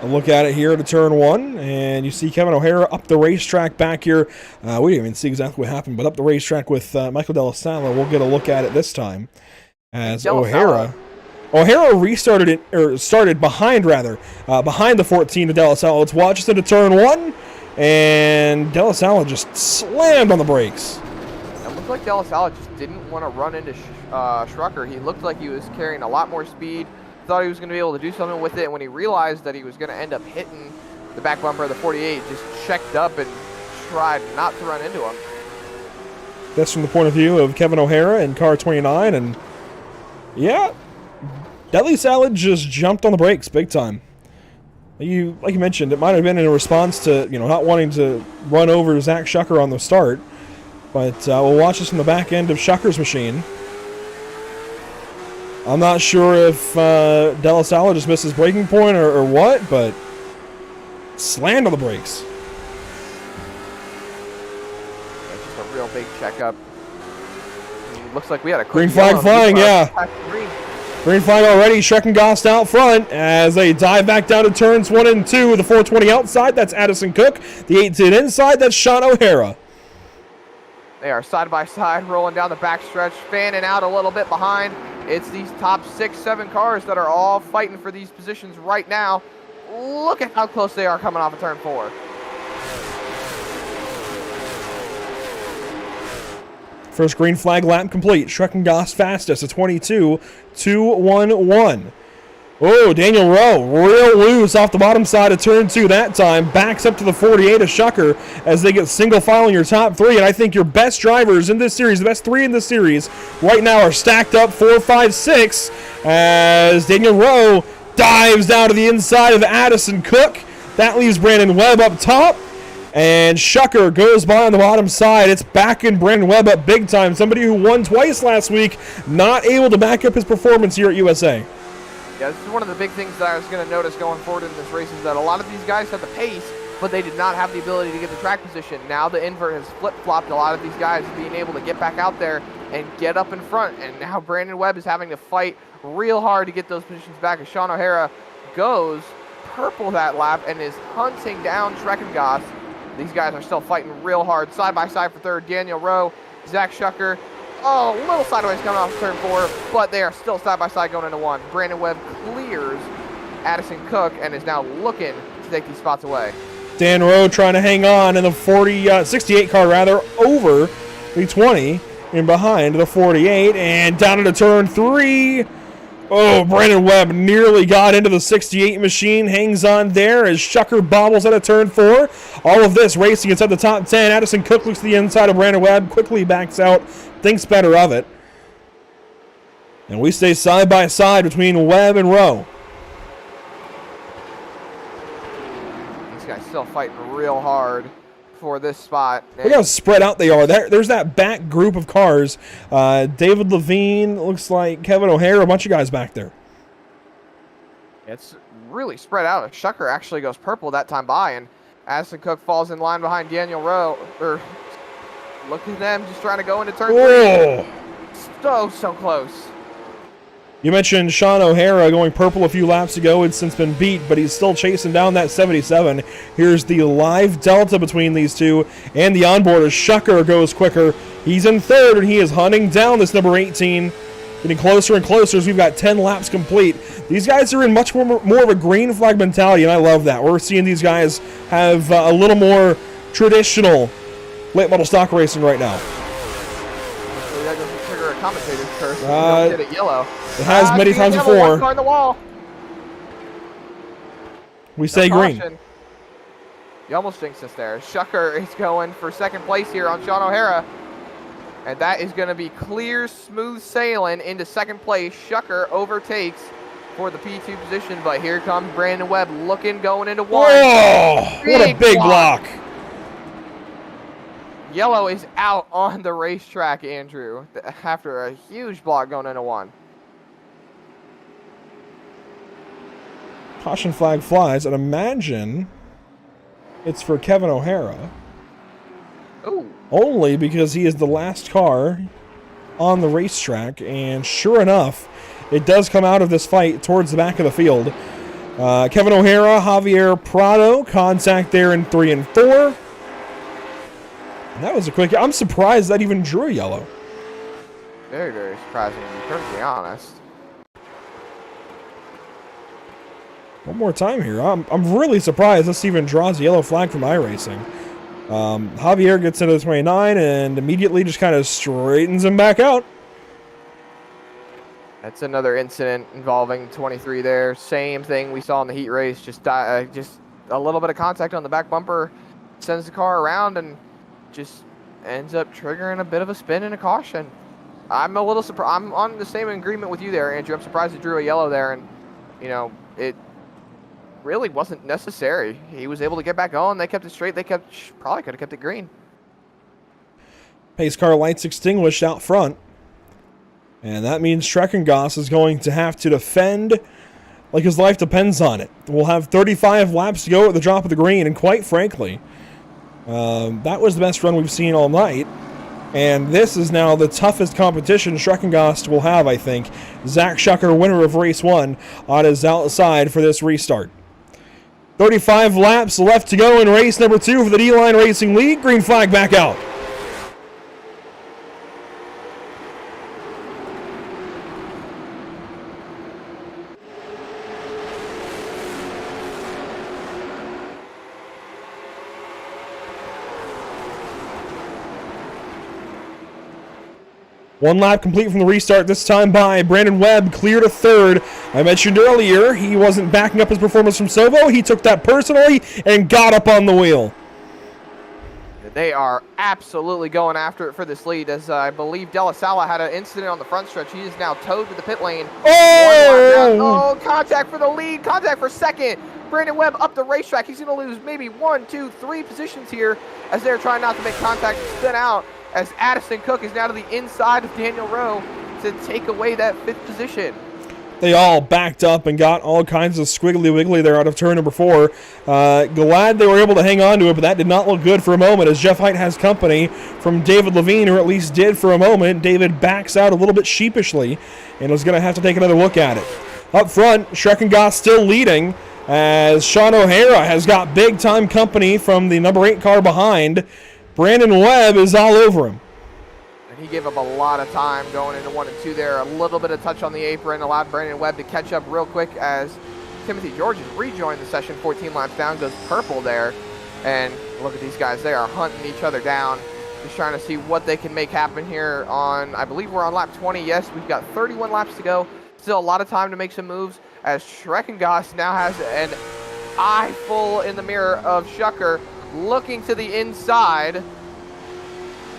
A look at it here to turn 1, and you see Kevin O'Hara up the racetrack back here. We didn't even see exactly what happened, but up the racetrack with Michael Della Sala. We'll get a look at it this time as O'Hara restarted it, or started behind behind the 14 to Della Sala. Let's watch this into turn 1, and Della Sala just slammed on the brakes. It looked like Della Sala just didn't want to run into Schrucker. He looked like he was carrying a lot more speed. Thought he was going to be able to do something with it, and when he realized that he was going to end up hitting the back bumper of the 48, just checked up and tried not to run into him. That's from the point of view of Kevin O'Hara in car 29, and yeah, Deli Salad just jumped on the brakes big time. Like you mentioned, it might have been in response to not wanting to run over Zach Shucker on the start, but we'll watch this from the back end of Shucker's machine. I'm not sure if Della Sala just missed his braking point or what, but slammed on the brakes. Yeah, just a real big checkup. Looks like we had a green flag flying, yeah. Green flag already. Schreckengoss out front as they dive back down to turns 1 and 2. The 420 outside, that's Addison Cook. The 18 inside, that's Sean O'Hara. They are side by side, rolling down the backstretch, fanning out a little bit behind. It's these top 6, 7 cars that are all fighting for these positions right now. Look at how close they are coming off of turn 4. First green flag lap complete. Schreckengoss fastest, a 22.211. Oh, Daniel Rowe, real loose off the bottom side of turn 2 that time. Backs up to the 48 of Shucker as they get single file in your top 3. And I think your best drivers in this series, the best 3 in this series, right now are stacked up 4, 5, 6 as Daniel Rowe dives down to the inside of Addison Cook. That leaves Brandon Webb up top. And Shucker goes by on the bottom side. It's back in Brandon Webb up big time. Somebody who won twice last week, not able to back up his performance here at USA. Yeah, this is one of the big things that I was going to notice going forward in this race is that a lot of these guys have the pace, but they did not have the ability to get the track position. Now the invert has flip-flopped a lot of these guys being able to get back out there and get up in front. And now Brandon Webb is having to fight real hard to get those positions back as Sean O'Hara goes purple that lap and is hunting down Schreckengoss. These guys are still fighting real hard. Side by side for third, Daniel Rowe, Zach Shucker. Oh, a little sideways coming off turn 4, but they are still side by side going into 1. Brandon Webb clears Addison Cook and is now looking to take these spots away. Dan Rowe trying to hang on in the 68 car rather, over the 20 and behind the 48 and down into turn 3. Oh, Brandon Webb nearly got into the 68 machine. Hangs on there as Shucker bobbles out of turn 4. All of this racing inside the top 10. Addison Cook looks to the inside of Brandon Webb, quickly backs out, thinks better of it. And we stay side by side between Webb and Rowe. These guys still fighting real hard for this spot. Look how spread out they are. There's that back group of cars. David Levine, looks like Kevin O'Hara, a bunch of guys back there. It's really spread out. Shucker actually goes purple that time by, and Addison Cook falls in line behind Daniel Rowe. Look at them just trying to go into turn 3. So close. You mentioned Sean O'Hara going purple a few laps ago. It's since been beat, but he's still chasing down that 77. Here's the live delta between these two, and the onboard as Shucker goes quicker. He's in third, and he is hunting down this number 18. Getting closer and closer as we've got 10 laps complete. These guys are in much more of a green flag mentality, and I love that. We're seeing these guys have a little more traditional late model stock racing right now. So that doesn't trigger a commentator's curse. You Uh, don't get it yellow. It has many times before. On the wall. We say green. Caution. You almost jinxed us there. Shucker is going for second place here on Sean O'Hara. And that is going to be clear, smooth sailing into second place. Shucker overtakes for the P2 position, but here comes Brandon Webb looking, going into 1. Oh, what a big block. Yellow is out on the racetrack, Andrew, after a huge block going into 1. Caution flag flies, and imagine it's for Kevin O'Hara. Ooh. Only because he is the last car on the racetrack, and sure enough, it does come out of this fight towards the back of the field. Kevin O'Hara, Javier Prado, contact there in 3 and 4. And that was a quick. I'm surprised that even drew a yellow. Very, very surprising, to be perfectly honest. One more time here. I'm really surprised this even draws a yellow flag from iRacing. Javier gets into the 29 and immediately just kind of straightens him back out. That's another incident involving 23 there. Same thing we saw in the heat race. Just a little bit of contact on the back bumper sends the car around and just ends up triggering a bit of a spin and a caution. I'm a little surprised. I'm on the same agreement with you there, Andrew. I'm surprised it drew a yellow there, and it really wasn't necessary. He was able to get back on. They kept it straight. They probably could have kept it green. Pace car lights extinguished out front. And that means Schreckengoss is going to have to defend like his life depends on it. We'll have 35 laps to go at the drop of the green, and quite frankly, that was the best run we've seen all night. And this is now the toughest competition Schreckengoss will have, I think. Zach Shucker, winner of race 1, on his outside for this restart. 35 laps left to go in race number 2 for the DLine Racing League. Green flag back out. One lap complete from the restart, this time by Brandon Webb, clear to third. I mentioned earlier he wasn't backing up his performance from Sovo. He took that personally and got up on the wheel. They are absolutely going after it for this lead, as I believe De La Sala had an incident on the front stretch. He is now towed to the pit lane. Oh! Oh, contact for the lead, contact for second. Brandon Webb up the racetrack. He's going to lose maybe 1, 2, 3 positions here as they're trying not to make contact and spin out, as Addison Cook is now to the inside of Daniel Rowe to take away that 5th position. They all backed up and got all kinds of squiggly wiggly there out of turn number 4. Glad they were able to hang on to it, but that did not look good for a moment as Jeff Height has company from David Levine, or at least did for a moment. David backs out a little bit sheepishly and was going to have to take another look at it. Up front, Schreckengoss still leading as Sean O'Hara has got big-time company from the number 8 car behind. Brandon Webb is all over him. And he gave up a lot of time going into 1 and 2 there. A little bit of touch on the apron allowed Brandon Webb to catch up real quick as Timothy George has rejoined the session. 14 laps down, goes purple there. And look at these guys. They are hunting each other down. Just trying to see what they can make happen here on, I believe we're on lap 20. Yes, we've got 31 laps to go. Still a lot of time to make some moves as Schreckengoss now has an eye full in the mirror of Schucker looking to the inside.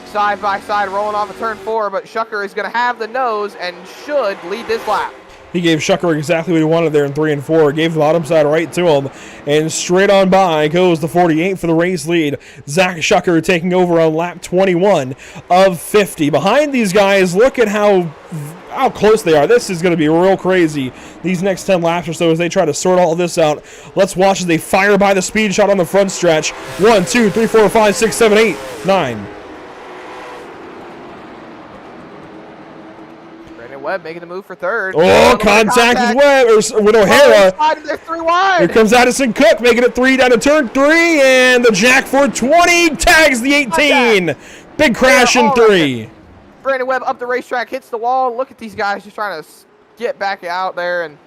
Side by side, rolling off of turn 4, but Schucker is going to have the nose and should lead this lap. He gave Schucker exactly what he wanted there in 3 and 4. Gave the bottom side right to him, and straight on by goes the 48 for the race lead. Zach Schucker taking over on lap 21 of 50. Behind these guys, look at how close they are. This is going to be real crazy these next 10 laps or so as they try to sort all this out. Let's watch as they fire by the speed shot on the front stretch. 1, 2, 3, 4, 5, 6, 7, 8, 9. Webb making the move for 3rd. Oh, contact with Webb, or with O'Hara. They're 3 wide. Here comes Addison Cook making it 3 down to turn 3, and the Jack for 20 tags the 18. Big crash in 3. Brandon Webb up the racetrack, hits the wall. Look at these guys just trying to get back out there, and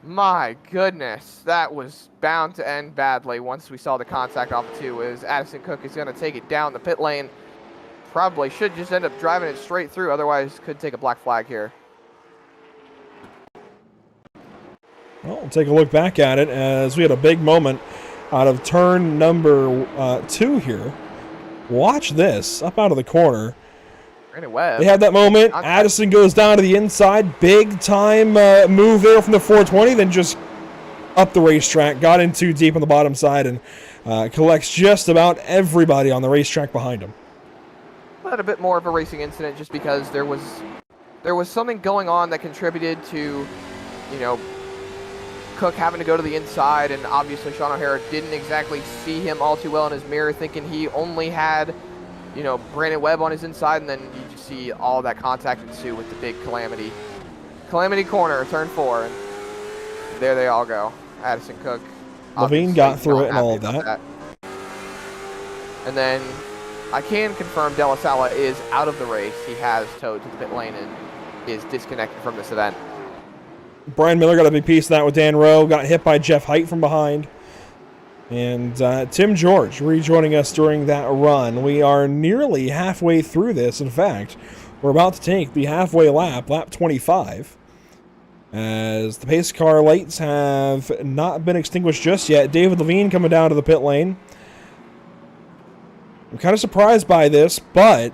my goodness, that was bound to end badly once we saw the contact off the 2, as Addison Cook is going to take it down the pit lane. Probably should just end up driving it straight through, otherwise could take a black flag here. Well, we'll take a look back at it as we had a big moment out of turn number 2 here. Watch this, up out of the corner. Brandon Webb. They had that moment. Addison goes down to the inside. Big time move there from the 420, then just up the racetrack. Got in too deep on the bottom side and collects just about everybody on the racetrack behind him. Had a bit more of a racing incident just because there was something going on that contributed to, you know, Cook having to go to the inside, and obviously Sean O'Hara didn't exactly see him all too well in his mirror, thinking he only had, you know, Brandon Webb on his inside, and then you just see all that contact ensue with the big calamity corner, turn 4, and there they all go. Addison Cook. Levine got through it and all of that. And then I can confirm De La Sala is out of the race. He has towed to the pit lane and is disconnected from this event. Brian Miller got a big piece of that with Dan Rowe. Got hit by Jeff Height from behind. And Tim George rejoining us during that run. We are nearly halfway through this. In fact, we're about to take the halfway lap, lap 25. As the pace car lights have not been extinguished just yet. David Levine coming down to the pit lane. I'm kind of surprised by this, but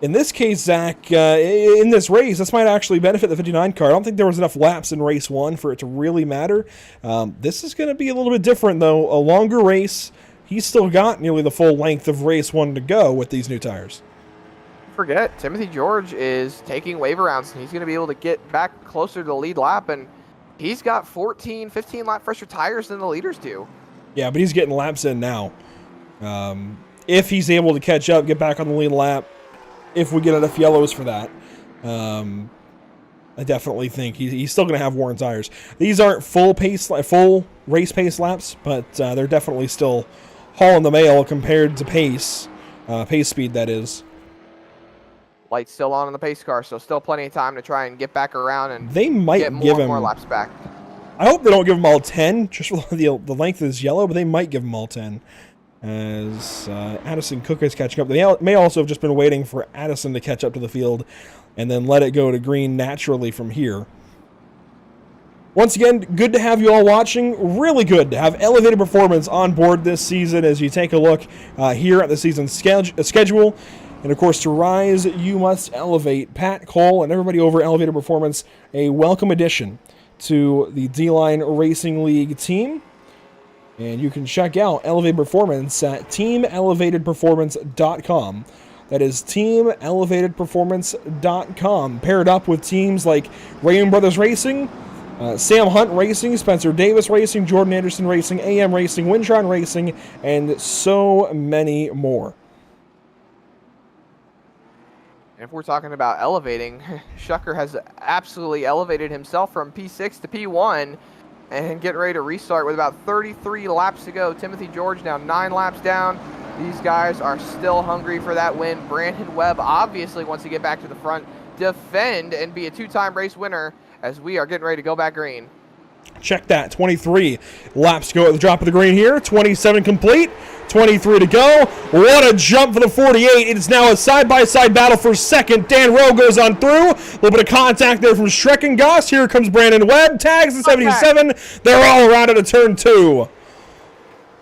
in this case, Zach, in this race, this might actually benefit the 59 car. I don't think there was enough laps in race 1 for it to really matter. This is going to be a little bit different, though. A longer race. He's still got nearly the full length of race 1 to go with these new tires. Forget, Timothy George is taking wave rounds, and he's going to be able to get back closer to the lead lap, and he's got 14, 15 lap fresher tires than the leaders do. Yeah, but he's getting laps in now. If he's able to catch up, get back on the lead lap, if we get enough yellows for that, I definitely think he's still going to have worn tires. These aren't full race pace laps, but they're definitely still hauling the mail compared to pace speed, that is. Light's still on the pace car, so still plenty of time to try and get back around and they might get give him more laps back. I hope they don't give him all 10, just for the length is yellow, but they might give him all 10. As Addison Cook is catching up. They may also have just been waiting for Addison to catch up to the field and then let it go to green naturally from here. Once again, good to have you all watching. Really good to have elevated performance on board this season as you take a look here at the season schedule. And of course, to rise, you must elevate. Pat Cole and everybody over Elevated Performance, a welcome addition to the D-Line Racing League team. And you can check out Elevated Performance at teamelevatedperformance.com. That is teamelevatedperformance.com. Paired up with teams like Raymond Brothers Racing, Sam Hunt Racing, Spencer Davis Racing, Jordan Anderson Racing, AM Racing, Wintron Racing, and so many more. And if we're talking about elevating, Shucker has absolutely elevated himself from P6 to P1 and getting ready to restart with about 33 laps to go. Timothy George now 9 laps down. These guys are still hungry for that win. Brandon Webb obviously wants to get back to the front, defend, and be a 2-time race winner as we are getting ready to go back green. Check that. 23 laps to go at the drop of the green here. 27 complete. 23 to go. What a jump for the 48. It is now a side-by-side battle for second. Dan Rowe goes on through. A little bit of contact there from Schreckengoss. Here comes Brandon Webb. Tags the 77. They're all around at a turn 2.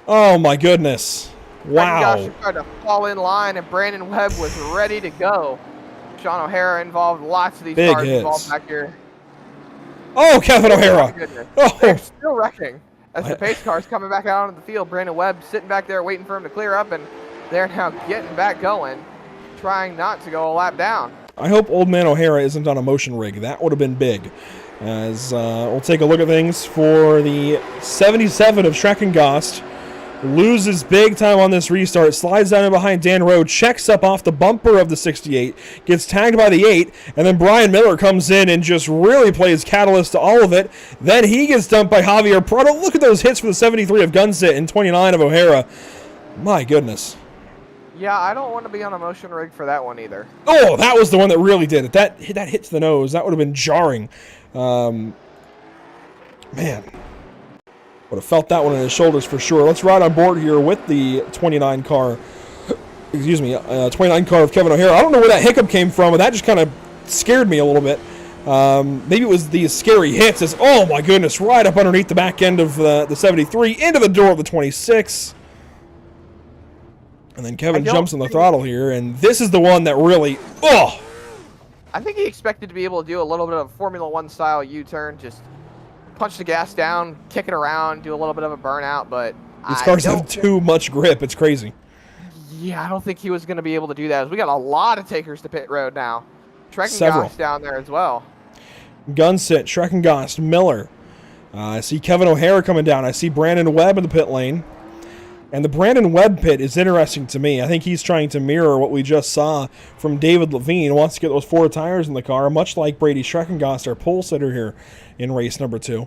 Oh, my goodness. Wow. Schreckengoss tried to fall in line, and Brandon Webb was ready to go. Sean O'Hara involved. Lots of these Big cars hits. involved back here. Oh, Kevin O'Hara. They're Oh, still wrecking. As the pace car's coming back out onto the field, Brandon Webb sitting back there waiting for him to clear up, and they're now getting back going, trying not to go a lap down. I hope Old Man O'Hara isn't on a motion rig. That would have been big. As we'll take a look at things for the 77 of Schreckengost. Loses big time on this restart, slides down in behind Dan Rowe, checks up off the bumper of the 68, gets tagged by the 8, and then Brian Miller comes in and just really plays catalyst to all of it. Then he gets dumped by Javier Prado. Look at those hits for the 73 of Gunsit and 29 of O'Hara. My goodness. Yeah, I don't want to be on a motion rig for that one either. Oh, that was the one that really did it. That hit to the nose. That would have been jarring. Man. Would have felt that one in his shoulders for sure. Let's ride on board here with the 29 car. 29 car of Kevin O'Hara. I don't know where that hiccup came from, but that just kind of scared me a little bit. Maybe it was these scary hits. Oh my goodness, right up underneath the back end of the 73, into the door of the 26. And then Kevin jumps on the throttle here, and this is the one that really, I think he expected to be able to do a little bit of Formula One style U-turn, just punch the gas down, kick it around, do a little bit of a burnout, but these cars have too much grip. It's crazy. Yeah, I don't think he was going to be able to do that. We got a lot of takers to pit road now. Several. Schreckengoss down there as well. Gunsit, Schreckengoss, Miller. I see Kevin O'Hara coming down. I see Brandon Webb in the pit lane. And the Brandon Webb pit is interesting to me. I think he's trying to mirror what we just saw from David Levine. Wants to get those 4 tires in the car, much like Brady Schreckengoss, our pole sitter here in race number 2.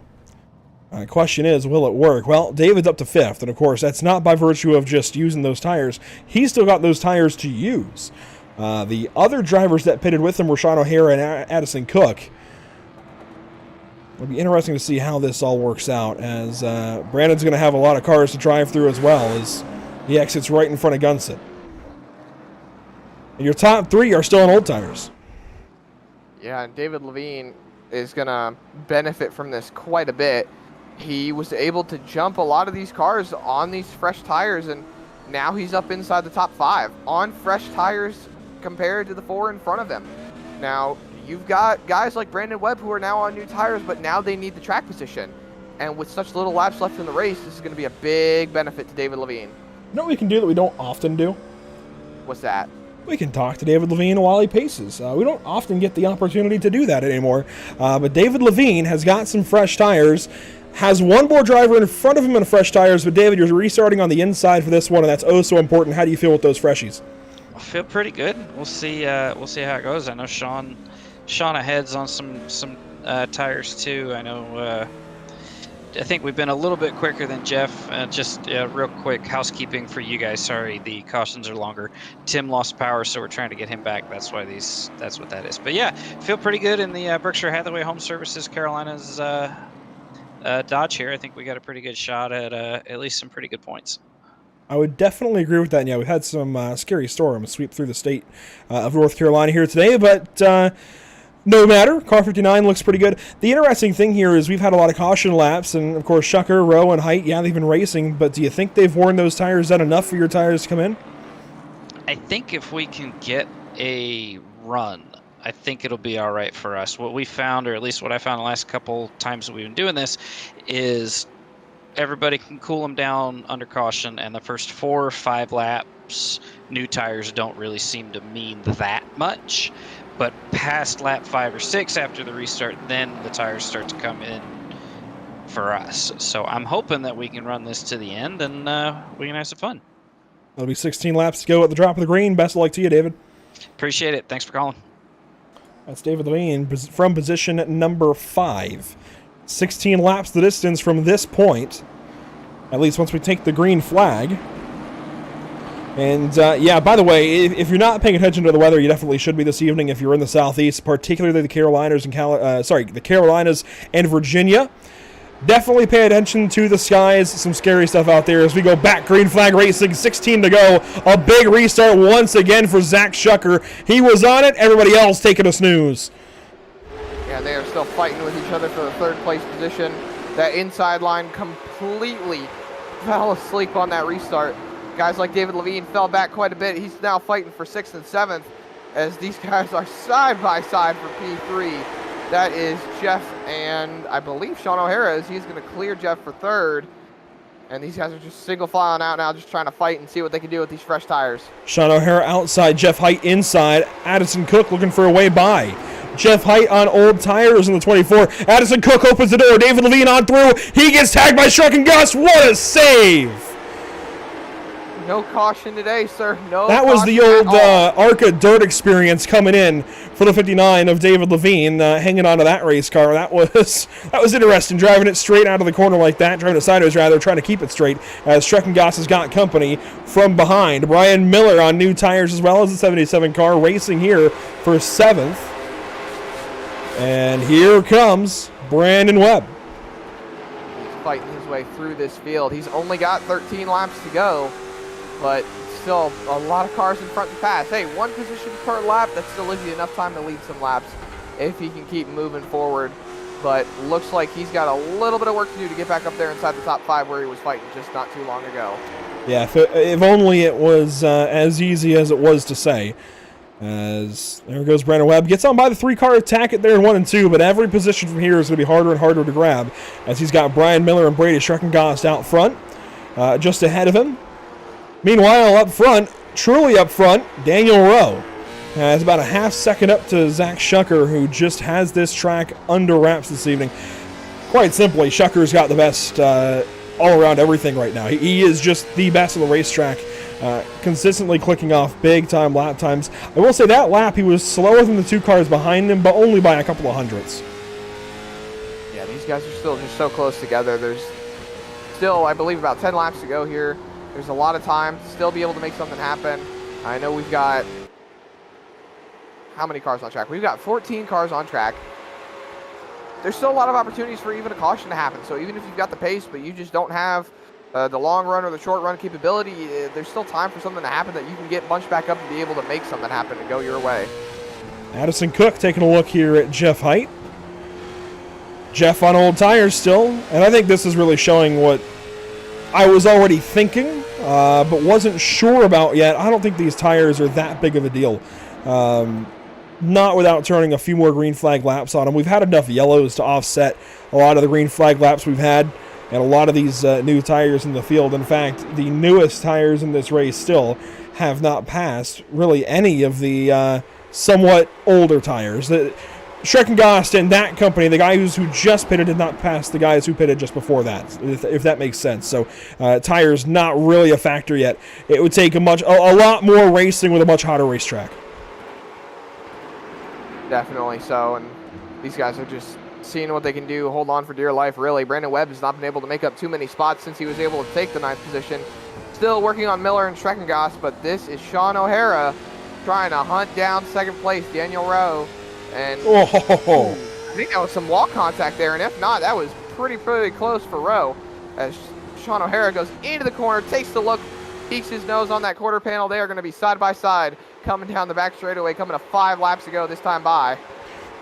Question is, will it work? Well, David's up to 5th, and of course, that's not by virtue of just using those tires. He's still got those tires to use. The other drivers that pitted with him were Sean O'Hara and Addison Cook. It'll be interesting to see how this all works out, as Brandon's going to have a lot of cars to drive through as well, as he exits right in front of Gunsit. And your top 3 are still on old tires. Yeah, and David Levine is going to benefit from this quite a bit. He was able to jump a lot of these cars on these fresh tires, and now he's up inside the top 5 on fresh tires compared to the 4 in front of him. Now, you've got guys like Brandon Webb who are now on new tires, but now they need the track position. And with such little laps left in the race, this is going to be a big benefit to David Levine. You know what we can do that we don't often do? What's that? We can talk to David Levine while he paces. We don't often get the opportunity to do that anymore. But David Levine has got some fresh tires, has one more driver in front of him in fresh tires. But David, you're restarting on the inside for this one, and that's oh so important. How do you feel with those freshies? I feel pretty good. We'll see how it goes. I know Sean ahead's on some tires too. I know. I think we've been a little bit quicker than Jeff. Just real quick housekeeping for you guys. Sorry, the cautions are longer. Tim lost power, so we're trying to get him back. That's what that is. But yeah, feel pretty good in the Berkshire Hathaway Home Services Carolina's Dodge here. I think we got a pretty good shot at least some pretty good points. I would definitely agree with that. Yeah, we had some scary storms sweep through the state of North Carolina here today, but no matter. Car 59 looks pretty good. The interesting thing here is we've had a lot of caution laps, and of course Shucker, Rowe, and Height, yeah, they've been racing, but do you think they've worn those tires out enough for your tires to come in? I think if we can get a run I think it'll be all right for us. What we found, or at least what I found the last couple times that we've been doing this, is everybody can cool them down under caution, and the first 4 or 5 laps, new tires don't really seem to mean that much. But past lap 5 or 6 after the restart, then the tires start to come in for us. So I'm hoping that we can run this to the end, and we can have some fun. That'll be 16 laps to go at the drop of the green. Best of luck to you, David. Appreciate it. Thanks for calling. That's David Levine from position number 5. 16 laps the distance from this point, at least once we take the green flag. And, yeah, by the way, if you're not paying attention to the weather, you definitely should be this evening if you're in the southeast, particularly the Carolinas and the Carolinas and Virginia. Definitely pay attention to the skies. Some scary stuff out there as we go back. Green flag racing, 16 to go. A big restart once again for Zach Shucker. He was on it. Everybody else taking a snooze. Yeah, they are still fighting with each other for the 3rd place position. That inside line completely fell asleep on that restart. Guys like David Levine fell back quite a bit. He's now fighting for 6th and 7th as these guys are side by side for P3. That is Jeff and I believe Sean O'Hara, as he's going to clear Jeff for 3rd. And these guys are just single filing out now, just trying to fight and see what they can do with these fresh tires. Sean O'Hara outside, Jeff Height inside. Addison Cook looking for a way by. Jeff Height on old tires in the 24. Addison Cook opens the door. David Levine on through. He gets tagged by Shrek and Gus. What a save! No caution today, sir. No. That was the old ARCA dirt experience coming in for the 59 of David Levine, hanging onto that race car. That was interesting, driving it straight out of the corner like that, driving it sideways rather, trying to keep it straight as Streckengoss has got company from behind. Brian Miller on new tires as well as the 77 car, racing here for 7th. And here comes Brandon Webb. He's fighting his way through this field. He's only got 13 laps to go, but still a lot of cars in front to pass. Hey, 1 position per lap, that still leaves you enough time to lead some laps if he can keep moving forward. But looks like he's got a little bit of work to do to get back up there inside the top 5 where he was fighting just not too long ago. Yeah, if only it was as easy as it was to say. As there goes Brandon Webb. Gets on by the 3-car attack it there in 1 and 2, but every position from here is going to be harder and harder to grab as he's got Brian Miller and Brady Schreckengost out front, just ahead of him. Meanwhile, up front, truly up front, Daniel Rowe has about a half second up to Zach Shucker, who just has this track under wraps this evening. Quite simply, Shucker's got the best all around everything right now. He is just the best on the racetrack. Consistently clicking off big-time lap times. I will say that lap, he was slower than the 2 cars behind him, but only by a couple of hundredths. Yeah, these guys are still just so close together. There's still, I believe, about 10 laps to go here. There's a lot of time to still be able to make something happen. I know we've got, how many cars on track? We've got 14 cars on track. There's still a lot of opportunities for even a caution to happen. So even if you've got the pace, but you just don't have the long run or the short run capability, there's still time for something to happen that you can get bunched back up and be able to make something happen and go your way. Addison Cook taking a look here at Jeff Height. Jeff on old tires still, and I think this is really showing what I was already thinking, but wasn't sure about yet. I don't think these tires are that big of a deal. Not without turning a few more green flag laps on them. We've had enough yellows to offset a lot of the green flag laps we've had. And a lot of these new tires in the field. In fact, the newest tires in this race still have not passed really any of the somewhat older tires. Schreckengost and that company, the guys who just pitted, did not pass the guys who pitted just before that, if that makes sense. So tires not really a factor yet. It would take a lot more racing with a much hotter racetrack. Definitely so, and these guys are just seeing what they can do, hold on for dear life, really. Brandon Webb has not been able to make up too many spots since he was able to take the 9th position. Still working on Miller and Schreckengost, but this is Sean O'Hara trying to hunt down 2nd place, Daniel Rowe. And I think that was some wall contact there, and if not, that was pretty close for Rowe. As Sean O'Hara goes into the corner, takes the look, peeks his nose on that quarter panel. They are going to be side by side coming down the back straightaway, coming to 5 laps to go this time by.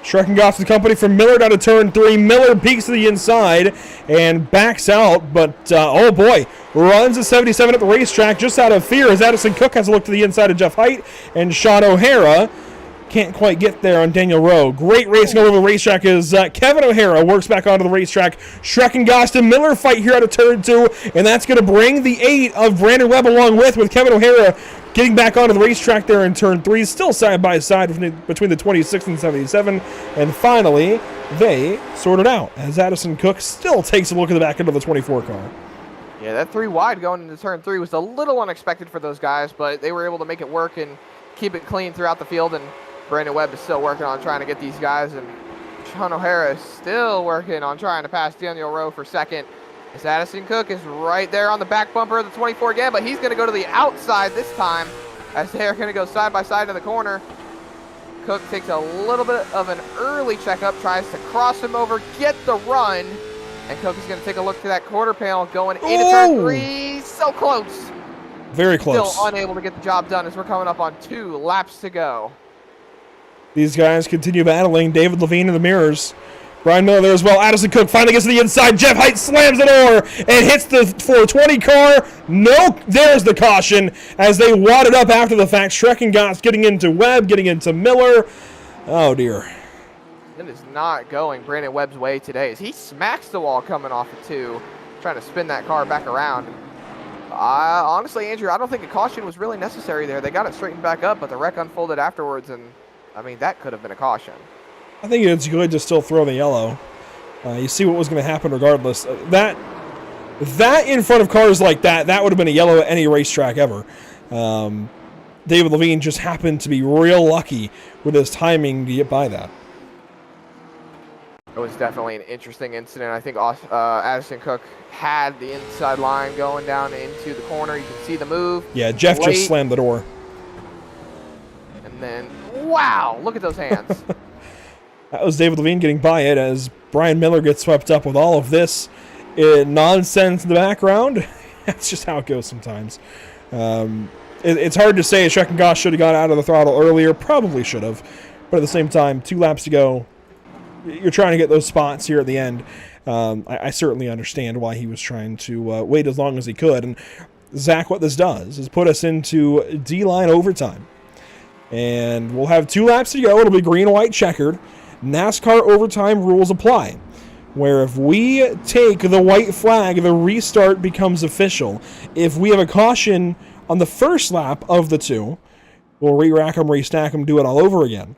Schreckengost the company from Miller down to turn 3. Miller peeks to the inside and backs out, but oh boy, runs a 77 at the racetrack just out of fear as Addison Cook has a look to the inside of Jeff Height, and Sean O'Hara Can't quite get there on Daniel Rowe. Great racing all over the racetrack as Kevin O'Hara works back onto the racetrack. Schreckengost and Miller fight here out of turn 2, and that's going to bring the 8 of Brandon Webb along with Kevin O'Hara getting back onto the racetrack there in turn 3, still side by side between the 26 and 77. And finally, they sort it out as Addison Cook still takes a look at the back end of the 24 car. Yeah, that 3 wide going into turn 3 was a little unexpected for those guys, but they were able to make it work and keep it clean throughout the field. And Brandon Webb is still working on trying to get these guys, and Sean O'Hara is still working on trying to pass Daniel Rowe for second. As Addison Cook is right there on the back bumper of the 24 again, but he's going to go to the outside this time as they're going to go side by side to the corner. Cook takes a little bit of an early checkup, tries to cross him over, get the run, and Cook is going to take a look to that quarter panel going into turn 3. So close. Very close. Still unable to get the job done as we're coming up on 2 laps to go. These guys continue battling. David Levine in the mirrors. Brian Miller there as well. Addison Cook finally gets to the inside. Jeff Height slams it over and hits the 420 car. No, there's the caution as they wadded up after the fact. Schreckengost getting into Webb, getting into Miller. Oh, dear. It is not going Brandon Webb's way today as he smacks the wall coming off of 2, trying to spin that car back around. Honestly, Andrew, I don't think a caution was really necessary there. They got it straightened back up, but the wreck unfolded afterwards, and I mean, that could have been a caution. I think it's good to still throw the yellow. You see what was going to happen regardless. That in front of cars like that would have been a yellow at any racetrack ever. David Levine just happened to be real lucky with his timing to get by that. It was definitely an interesting incident. I think Addison Cook had the inside line going down into the corner. You can see the move. Yeah, Jeff just slammed the door. And then, wow, look at those hands. That was David Levine getting by it as Brian Miller gets swept up with all of this nonsense in the background. That's just how it goes sometimes. It's hard to say Schreckengost should have got out of the throttle earlier. Probably should have. But at the same time, 2 laps to go. You're trying to get those spots here at the end. I certainly understand why he was trying to wait as long as he could. And Zach, what this does is put us into D-line overtime. And we'll have 2 laps to go. It'll be green-white checkered. NASCAR overtime rules apply, where if we take the white flag, the restart becomes official. If we have a caution on the first lap of the 2, we'll re-rack them, restack them, do it all over again.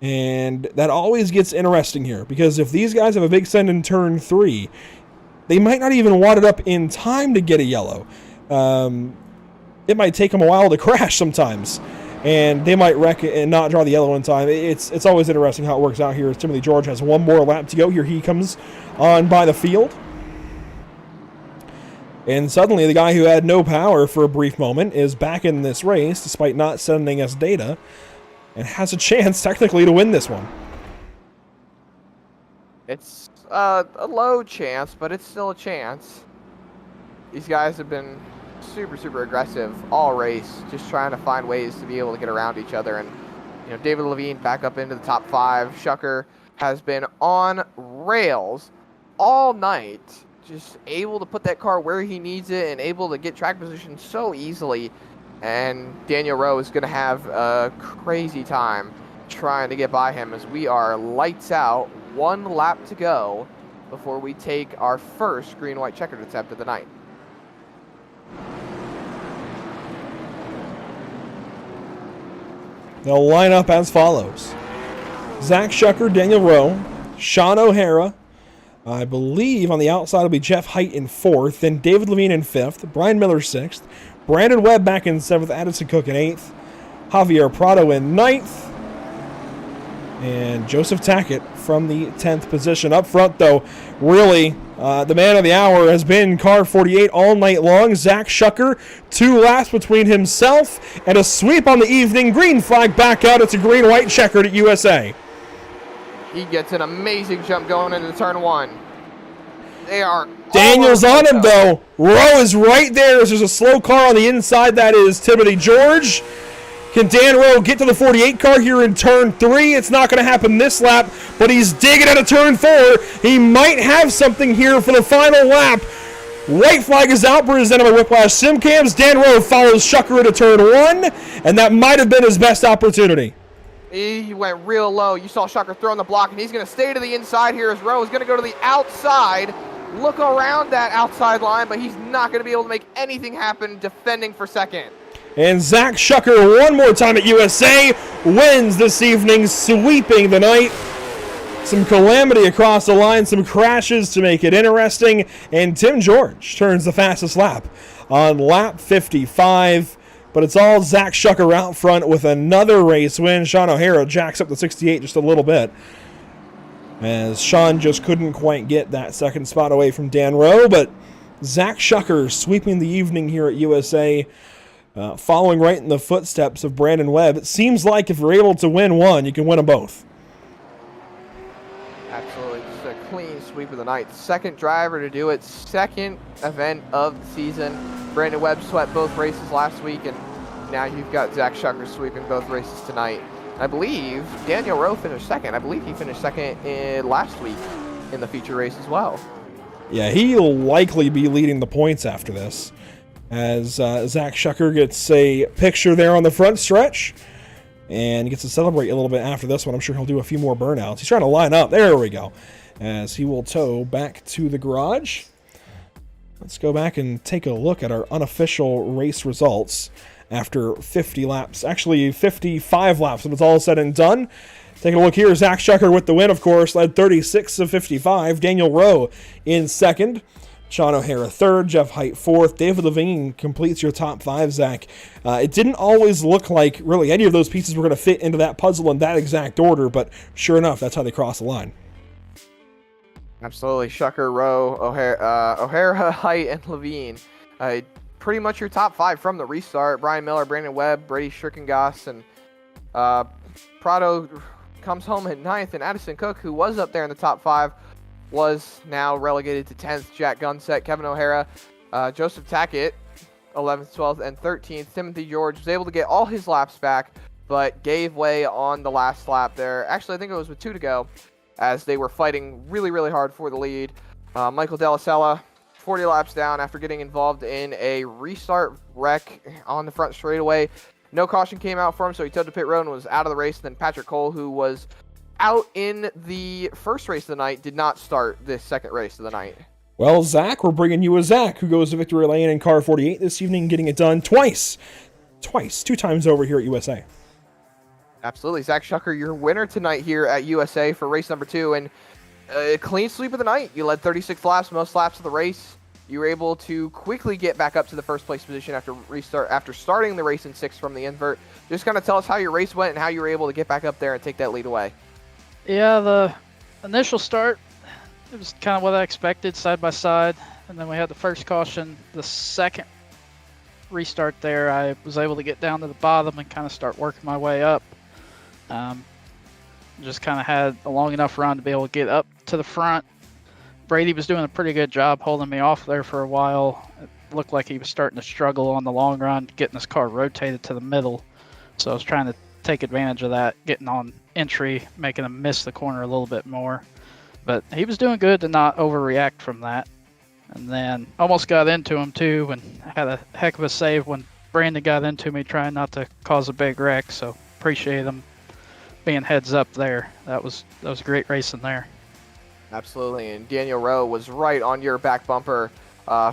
And that always gets interesting here, because if these guys have a big send in turn 3, they might not even wad it up in time to get a yellow. It might take them a while to crash sometimes, and they might wreck it and not draw the yellow in time. It's always interesting how it works out here. As Timothy George has 1 more lap to go. Here he comes on by the field. And suddenly the guy who had no power for a brief moment is back in this race, despite not sending us data, and has a chance technically to win this one. It's a low chance, but it's still a chance. These guys have been super aggressive all race, just trying to find ways to be able to get around each other. And you know, David Levine back up into the top 5. Shucker has been on rails all night, just able to put that car where he needs it and able to get track position so easily. And Daniel Rowe is going to have a crazy time trying to get by him as we are lights out, 1 lap to go before we take our first green-white checkered attempt of the night. They'll line up as follows. Zach Shucker, Daniel Rowe, Sean O'Hara. I believe on the outside will be Jeff Height in 4th, then David Levine in 5th, Brian Miller 6th, Brandon Webb back in 7th, Addison Cook in 8th, Javier Prado in 9th, and Joseph Tackett from the 10th position. Up front, though, really, the man of the hour has been car 48 all night long. Zach Shucker, 2 laps between himself and a sweep on the evening. Green flag back out. It's a green-white checkered at USA. He gets an amazing jump going into turn 1. They are. Daniel's on him, though. Rowe is right there. There's a slow car on the inside. That is Timothy George. Can Dan Rowe get to the 48 car here in turn 3? It's not going to happen this lap, but he's digging out of turn 4. He might have something here for the final lap. White flag is out, presented by Whiplash Simcams. Dan Rowe follows Shucker into turn 1, and that might have been his best opportunity. He went real low. You saw Shucker throwing the block, and he's going to stay to the inside here as Rowe is going to go to the outside. Look around that outside line, but he's not going to be able to make anything happen defending for second. And Zach Shucker, one more time at USA, wins this evening, sweeping the night. Some calamity across the line, some crashes to make it interesting, and Tim George turns the fastest lap on lap 55. But it's all Zach Shucker out front with another race win. Sean O'Hara jacks up to 68 just a little bit, as Sean just couldn't quite get that second spot away from Dan Rowe. But Zach Shucker sweeping the evening here at USA, following right in the footsteps of Brandon Webb. It seems like if you're able to win one, you can win them both. Absolutely, just a clean sweep of the night. Second driver to do it, second event of the season. Brandon Webb swept both races last week, and now you've got Zach Shucker sweeping both races tonight. I believe Daniel Rowe finished second. I believe he finished second last week in the feature race as well. Yeah, he'll likely be leading the points after this, as Zach Shucker gets a picture there on the front stretch and gets to celebrate a little bit after this one. I'm sure he'll do a few more burnouts. He's trying to line up. There we go. As he will tow back to the garage. Let's go back and take a look at our unofficial race results after 50 laps. Actually, 55 laps, when it's all said and done. Taking a look here, Zach Shucker with the win, of course, led 36 of 55. Daniel Rowe in second. Sean O'Hara third. Jeff Height fourth. David Levine completes your top five, Zach. It didn't always look like really any of those pieces were going to fit into that puzzle in that exact order, but sure enough, that's how they cross the line. Absolutely. Shucker, Rowe, O'Hara, Height, and Levine. Pretty much your top five from the restart. Brian Miller, Brandon Webb, Brady Schickengoss, and Prado comes home at 9th, and Addison Cook, who was up there in the top five, was now relegated to 10th. Jack Gunset, Kevin O'Hara, Joseph Tackett, 11th, 12th, and 13th. Timothy George was able to get all his laps back, but gave way on the last lap there. Actually, I think it was with 2 to go, as they were fighting really, really hard for the lead. Michael Delasella, 40 laps down after getting involved in a restart wreck on the front straightaway. No caution came out for him, so he towed to pit road and was out of the race. Then Patrick Cole, who was out in the first race of the night, did not start this second race of the night. Well, Zach, we're bringing you a Zach who goes to victory lane in car 48 this evening, getting it done twice, 2 times over here at USA. Absolutely. Zach Shucker, your winner tonight here at USA for race number 2, and a clean sweep of the night. You led 36 laps, most laps of the race. You were able to quickly get back up to the first place position after starting the race in 6th from the invert. Just kind of tell us how your race went and how you were able to get back up there and take that lead away. Yeah, the initial start, it was kind of what I expected, side by side. And then we had the first caution. The second restart there, I was able to get down to the bottom and kind of start working my way up. Just kind of had a long enough run to be able to get up to the front. Brady was doing a pretty good job holding me off there for a while. It looked like he was starting to struggle on the long run, getting his car rotated to the middle. So I was trying to take advantage of that, getting on entry, making him miss the corner a little bit more. But he was doing good to not overreact from that. And then almost got into him too, and had a heck of a save when Brandon got into me, trying not to cause a big wreck. So appreciate him being heads up there. That was great racing there. Absolutely, and Daniel Rowe was right on your back bumper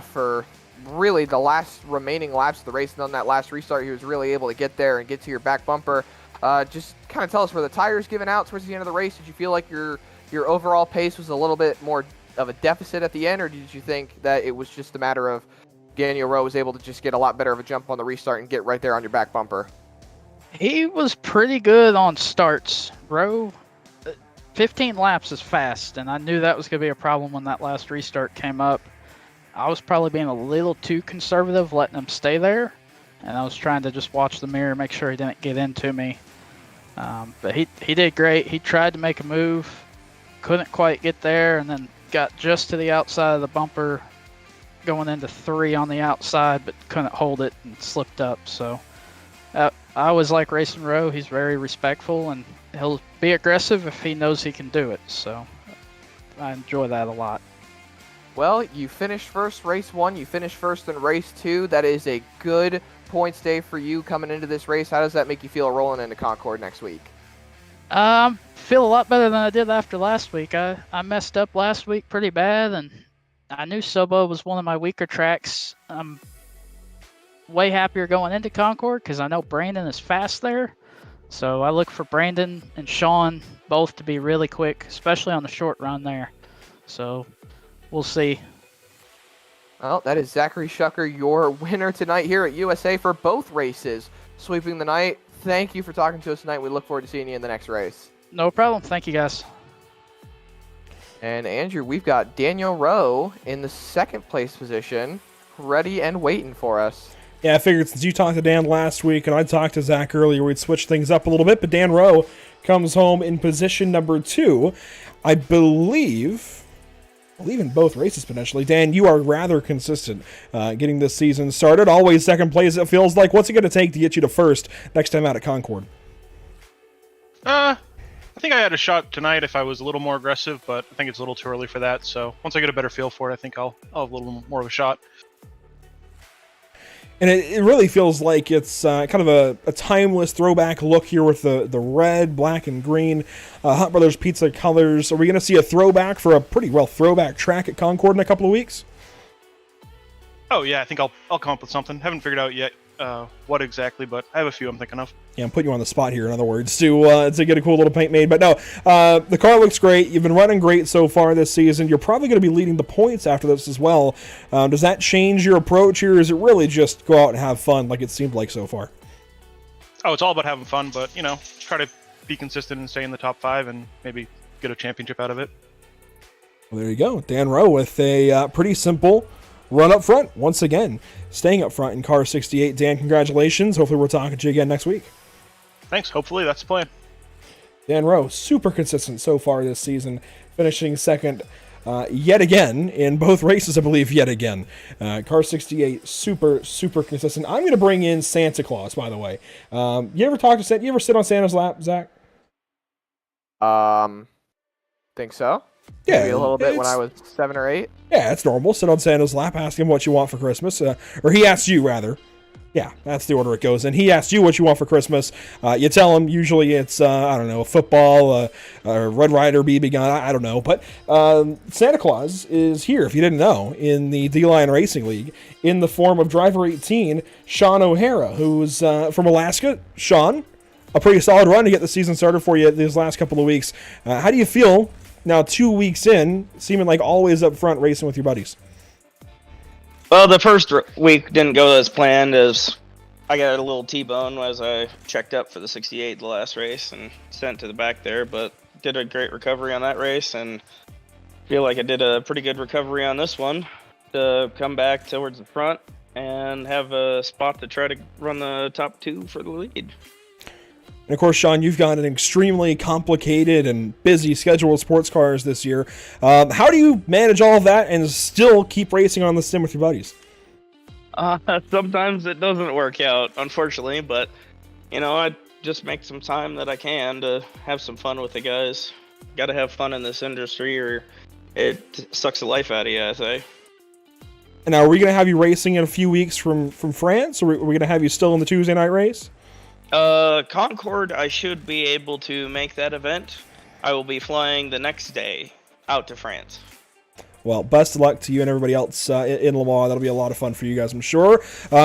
for really the last remaining laps of the race. And on that last restart, he was really able to get there and get to your back bumper. Just kind of tell us, were the tires given out towards the end of the race? Did you feel like your overall pace was a little bit more of a deficit at the end, or did you think that it was just a matter of Daniel Rowe was able to just get a lot better of a jump on the restart and get right there on your back bumper? He was pretty good on starts. Rowe, 15 laps is fast, and I knew that was going to be a problem when that last restart came up. I was probably being a little too conservative, letting him stay there, and I was trying to just watch the mirror, make sure he didn't get into me. But he did great. He tried to make a move, couldn't quite get there, and then got just to the outside of the bumper, going into 3 on the outside, but couldn't hold it and slipped up. So I always like racing Rowe. He's very respectful, and he'll be aggressive if he knows he can do it. So I enjoy that a lot. Well, you finished first race 1. You finished first in race 2. That is a good points day for you coming into this race. How does that make you feel rolling into Concord next week? Feel a lot better than I did after last week. I messed up last week pretty bad, and I knew Sobo was one of my weaker tracks. I'm way happier going into Concord because I know Brandon is fast there. So I look for Brandon and Sean both to be really quick, especially on the short run there. So we'll see. Well, that is Zachary Shucker, your winner tonight here at USA for both races, sweeping the night. Thank you for talking to us tonight. We look forward to seeing you in the next race. No problem. Thank you, guys. And Andrew, we've got Daniel Rowe in the second place position, ready and waiting for us. Yeah, I figured since you talked to Dan last week and I talked to Zach earlier, we'd switch things up a little bit, but Dan Rowe comes home in position number 2. I believe in both races potentially. Dan, you are rather consistent getting this season started. Always second place, it feels like. What's it going to take to get you to first next time out at Concord? I think I had a shot tonight if I was a little more aggressive, but I think it's a little too early for that. So once I get a better feel for it, I think I'll have a little more of a shot. And it really feels like it's kind of a timeless throwback look here with the red, black, and green Hunt Brothers Pizza colors. Are we going to see a throwback for a pretty well throwback track at Concord in a couple of weeks? Oh yeah, I think I'll come up with something. Haven't figured out yet what exactly, but I have a few I'm thinking of. Yeah, I'm putting you on the spot here, in other words, to get a cool little paint made. But no, the car looks great. You've been running great so far this season. You're probably going to be leading the points after this as well. Does that change your approach here, or is it really just go out and have fun like it seemed like so far? Oh, it's all about having fun, but, try to be consistent and stay in the top 5 and maybe get a championship out of it. Well, there you go. Dan Rowe with a pretty simple run up front, once again, staying up front in car 68. Dan, congratulations. Hopefully we're talking to you again next week. Thanks. Hopefully that's the plan. Dan Rowe, super consistent so far this season, finishing second yet again in both races, I believe, yet again. Car 68, super, super consistent. I'm going to bring in Santa Claus, by the way. You ever talk to Santa? You ever sit on Santa's lap, Zach? Think so. Yeah, maybe a little bit when I was 7 or 8. Yeah, it's normal. Sit on Santa's lap, ask him what you want for Christmas, or he asks you rather. Yeah, that's the order it goes in. He asks you what you want for Christmas. You tell him. Usually it's I don't know, a football, a Red Ryder BB gun. I don't know, but Santa Claus is here. If you didn't know, in the DLine Racing League, in the form of driver 18, Sean O'Hara, who's from Alaska. Sean, a pretty solid run to get the season started for you these last couple of weeks. How do you feel now, 2 weeks in, seeming like always up front racing with your buddies? Well, the first week didn't go as planned, as I got a little T-bone as I checked up for the 68 the last race and sent to the back there, but did a great recovery on that race and feel like I did a pretty good recovery on this one to come back towards the front and have a spot to try to run the top 2 for the lead. And of course, Sean, you've got an extremely complicated and busy schedule of sports cars this year. How do you manage all of that and still keep racing on the sim with your buddies? Sometimes it doesn't work out, unfortunately, but, I just make some time that I can to have some fun with the guys. Got to have fun in this industry or it sucks the life out of you, I say. And now, are we going to have you racing in a few weeks from France, or are we going to have you still in the Tuesday night race? Concord, I should be able to make that event. I will be flying the next day out to France. Well, best of luck to you and everybody else in Le Mans. That'll be a lot of fun for you guys, I'm sure.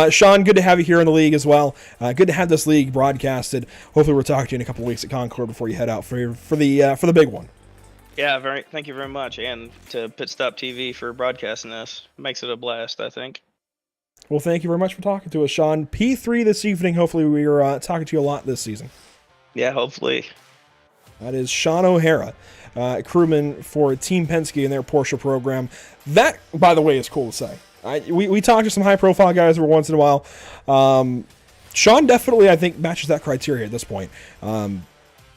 Sean, good to have you here in the league as well. Good to have this league broadcasted. Hopefully we'll talk to you in a couple of weeks at Concord before you head out for the big one. Yeah, thank you very much, and to Pit Stop TV for broadcasting this. Makes it a blast, I think. Well, thank you very much for talking to us, Sean. P3 this evening. Hopefully we're talking to you a lot this season. Yeah, hopefully. That is Sean O'Hara, crewman for Team Penske in their Porsche program. That, by the way, is cool to say. We talk to some high-profile guys every once in a while. Sean definitely, I think, matches that criteria at this point. I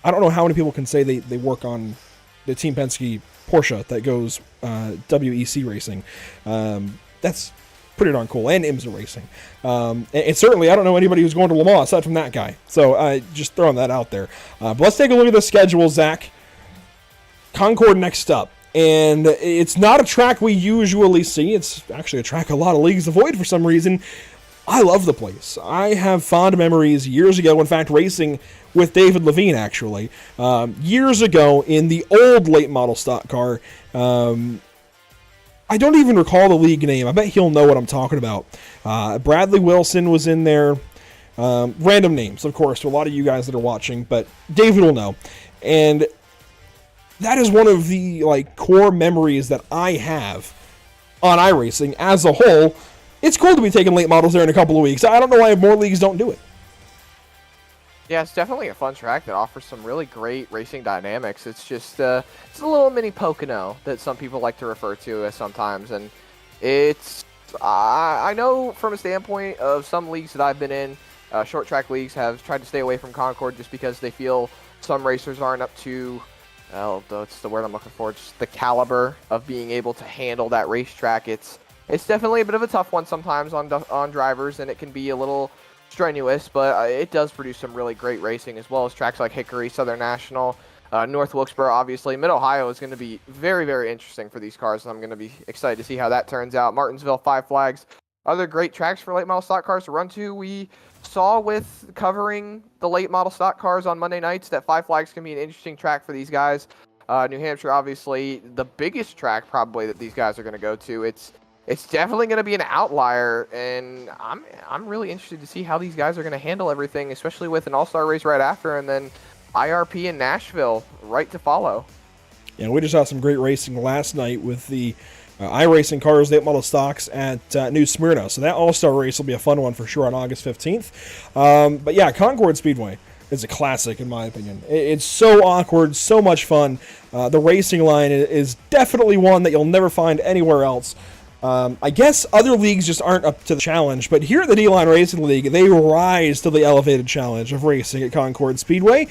don't know how many people can say they work on the Team Penske Porsche that goes WEC racing. That's pretty darn cool, and IMSA racing. And certainly, I don't know anybody who's going to Le Mans aside from that guy. So just throwing that out there. But let's take a look at the schedule, Zach. Concord next up. And it's not a track we usually see. It's actually a track a lot of leagues avoid for some reason. I love the place. I have fond memories years ago, in fact, racing with David Levine, actually. Years ago in the old late model stock car. I don't even recall the league name. I bet he'll know what I'm talking about. Bradley Wilson was in there. Random names, of course, to a lot of you guys that are watching, but David will know. And that is one of the core memories that I have on iRacing as a whole. It's cool to be taking late models there in a couple of weeks. I don't know why more leagues don't do it. Yeah, it's definitely a fun track that offers some really great racing dynamics. It's just it's a little mini Pocono that some people like to refer to as sometimes, and it's I know from a standpoint of some leagues that I've been in, short track leagues have tried to stay away from Concord just because they feel some racers aren't up to, well, that's the word I'm looking for, just the caliber of being able to handle that racetrack. It's definitely a bit of a tough one sometimes on drivers, and it can be a little strenuous, but it does produce some really great racing, as well as tracks like Hickory, Southern National, North Wilkesboro, obviously. Mid-Ohio is going to be very, very interesting for these cars, and I'm going to be excited to see how that turns out. Martinsville, Five Flags, other great tracks for late model stock cars to run to. We saw with covering the late model stock cars on Monday nights that Five Flags can be an interesting track for these guys. New Hampshire, obviously, the biggest track probably that these guys are going to go to. It's definitely going to be an outlier, and I'm really interested to see how these guys are going to handle everything, especially with an all-star race right after, and then IRP in Nashville right to follow. Yeah, we just saw some great racing last night with the iRacing cars, late model stocks at New Smyrna. So that all-star race will be a fun one for sure on August 15th. But yeah, Concord Speedway is a classic in my opinion. It's so awkward, so much fun. The racing line is definitely one that you'll never find anywhere else. I guess other leagues just aren't up to the challenge, but here at the DLine Racing League, they rise to the elevated challenge of racing at Concord Speedway.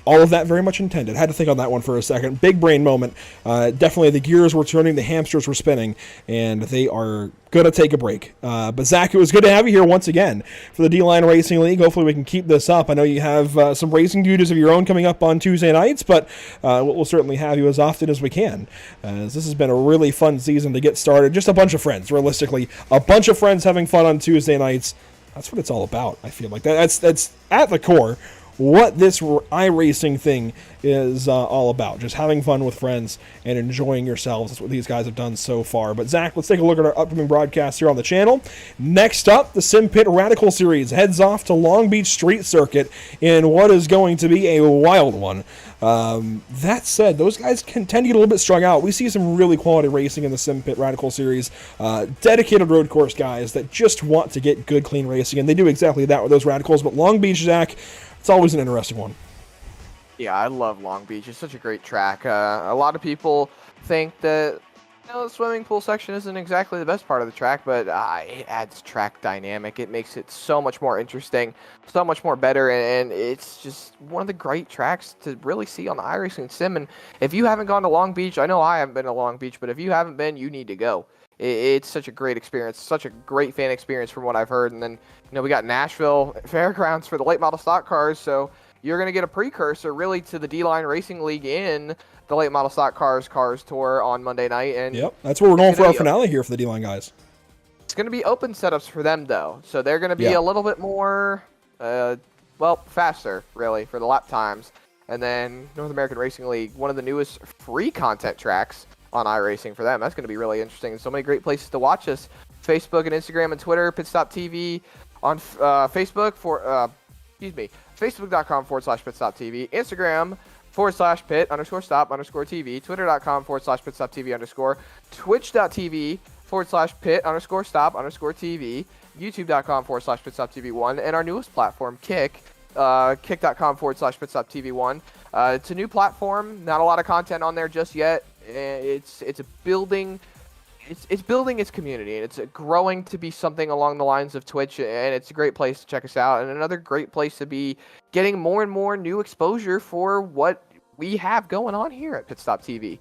All of that very much intended. Had to think on that one for a second. Big brain moment. Definitely the gears were turning, the hamsters were spinning, and they are going to take a break. But Zach, it was good to have you here once again for the D-Line Racing League. Hopefully we can keep this up. I know you have some racing duties of your own coming up on Tuesday nights, but we'll certainly have you as often as we can, as this has been a really fun season to get started. Just a bunch of friends, realistically. A bunch of friends having fun on Tuesday nights. That's what it's all about, I feel like. That's at the core what this iRacing thing is all about. Just having fun with friends and enjoying yourselves. That's what these guys have done so far. But Zach, let's take a look at our upcoming broadcasts here on the channel. Next up, the Sim Pit Radical Series heads off to Long Beach Street Circuit in what is going to be a wild one. That said, those guys can tend to get a little bit strung out. We see some really quality racing in the Sim Pit Radical Series. Dedicated road course guys that just want to get good, clean racing, and they do exactly that with those radicals. But Long Beach, Zach, it's always an interesting one. Yeah, I love Long Beach. It's such a great track. A lot of people think that the swimming pool section isn't exactly the best part of the track, but it adds track dynamic. It makes it so much more interesting, so much more better, and it's just one of the great tracks to really see on the iRacing sim. And if you haven't gone to Long Beach, I know I haven't been to Long Beach, but if you haven't been, you need to go. It's such a great experience, such a great fan experience from what I've heard. And then, we got Nashville Fairgrounds for the late model stock cars, so you're going to get a precursor really to the D-Line Racing League in the late model stock cars tour on Monday night. And yep, that's where we're going for our finale here for the D-Line guys. It's going to be open setups for them, though, so they're going to be a little bit more, faster, really, for the lap times. And then North American Racing League, one of the newest free content tracks on iRacing for them. That's going to be really interesting. So many great places to watch us. Facebook and Instagram and Twitter, Pitstop TV on Facebook Facebook.com/Pitstop TV, Instagram /Pit_Stop_TV, Twitter.com/Pitstop TV_, Twitch.tv/Pit_Stop_TV, YouTube.com/Pitstop TV1, and our newest platform, Kick, Kick.com/Pitstop TV1. It's a new platform, not a lot of content on there just yet. It's building its community, and it's growing to be something along the lines of Twitch, and it's a great place to check us out, and another great place to be getting more and more new exposure for what we have going on here at Pitstop TV.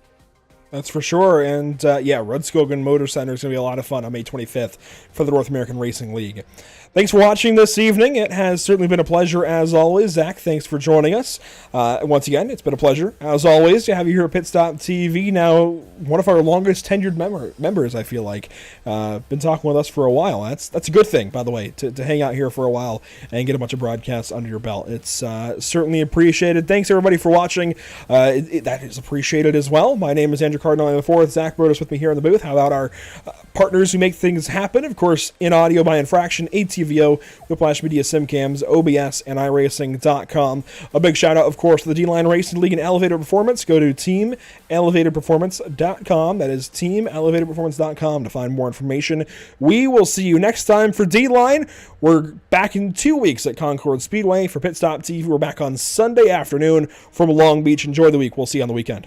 That's for sure. And yeah, Rudskogen Motor Center is going to be a lot of fun on May 25th for the North American Racing League. Thanks for watching this evening. It has certainly been a pleasure as always. Zach, thanks for joining us. Once again, it's been a pleasure as always to have you here at Pit Stop TV. Now, one of our longest tenured members, I feel like. Been talking with us for a while. That's a good thing, by the way, to hang out here for a while and get a bunch of broadcasts under your belt. It's certainly appreciated. Thanks everybody for watching. That is appreciated as well. My name is Andrew Cardinal. I'm the fourth. Zach Brodus with me here in the booth. How about our partners who make things happen? Of course, in audio by infraction, ATVO, Whiplash Media Simcams, OBS, and iRacing.com. A big shout out, of course, to the D-Line Racing League and Elevated Performance. Go to teamelevatedperformance.com. That is teamelevatedperformance.com to find more information. We will see you next time for D-Line. We're back in 2 weeks at Concord Speedway. For Pit Stop TV, we're back on Sunday afternoon from Long Beach. Enjoy the week. We'll see you on the weekend.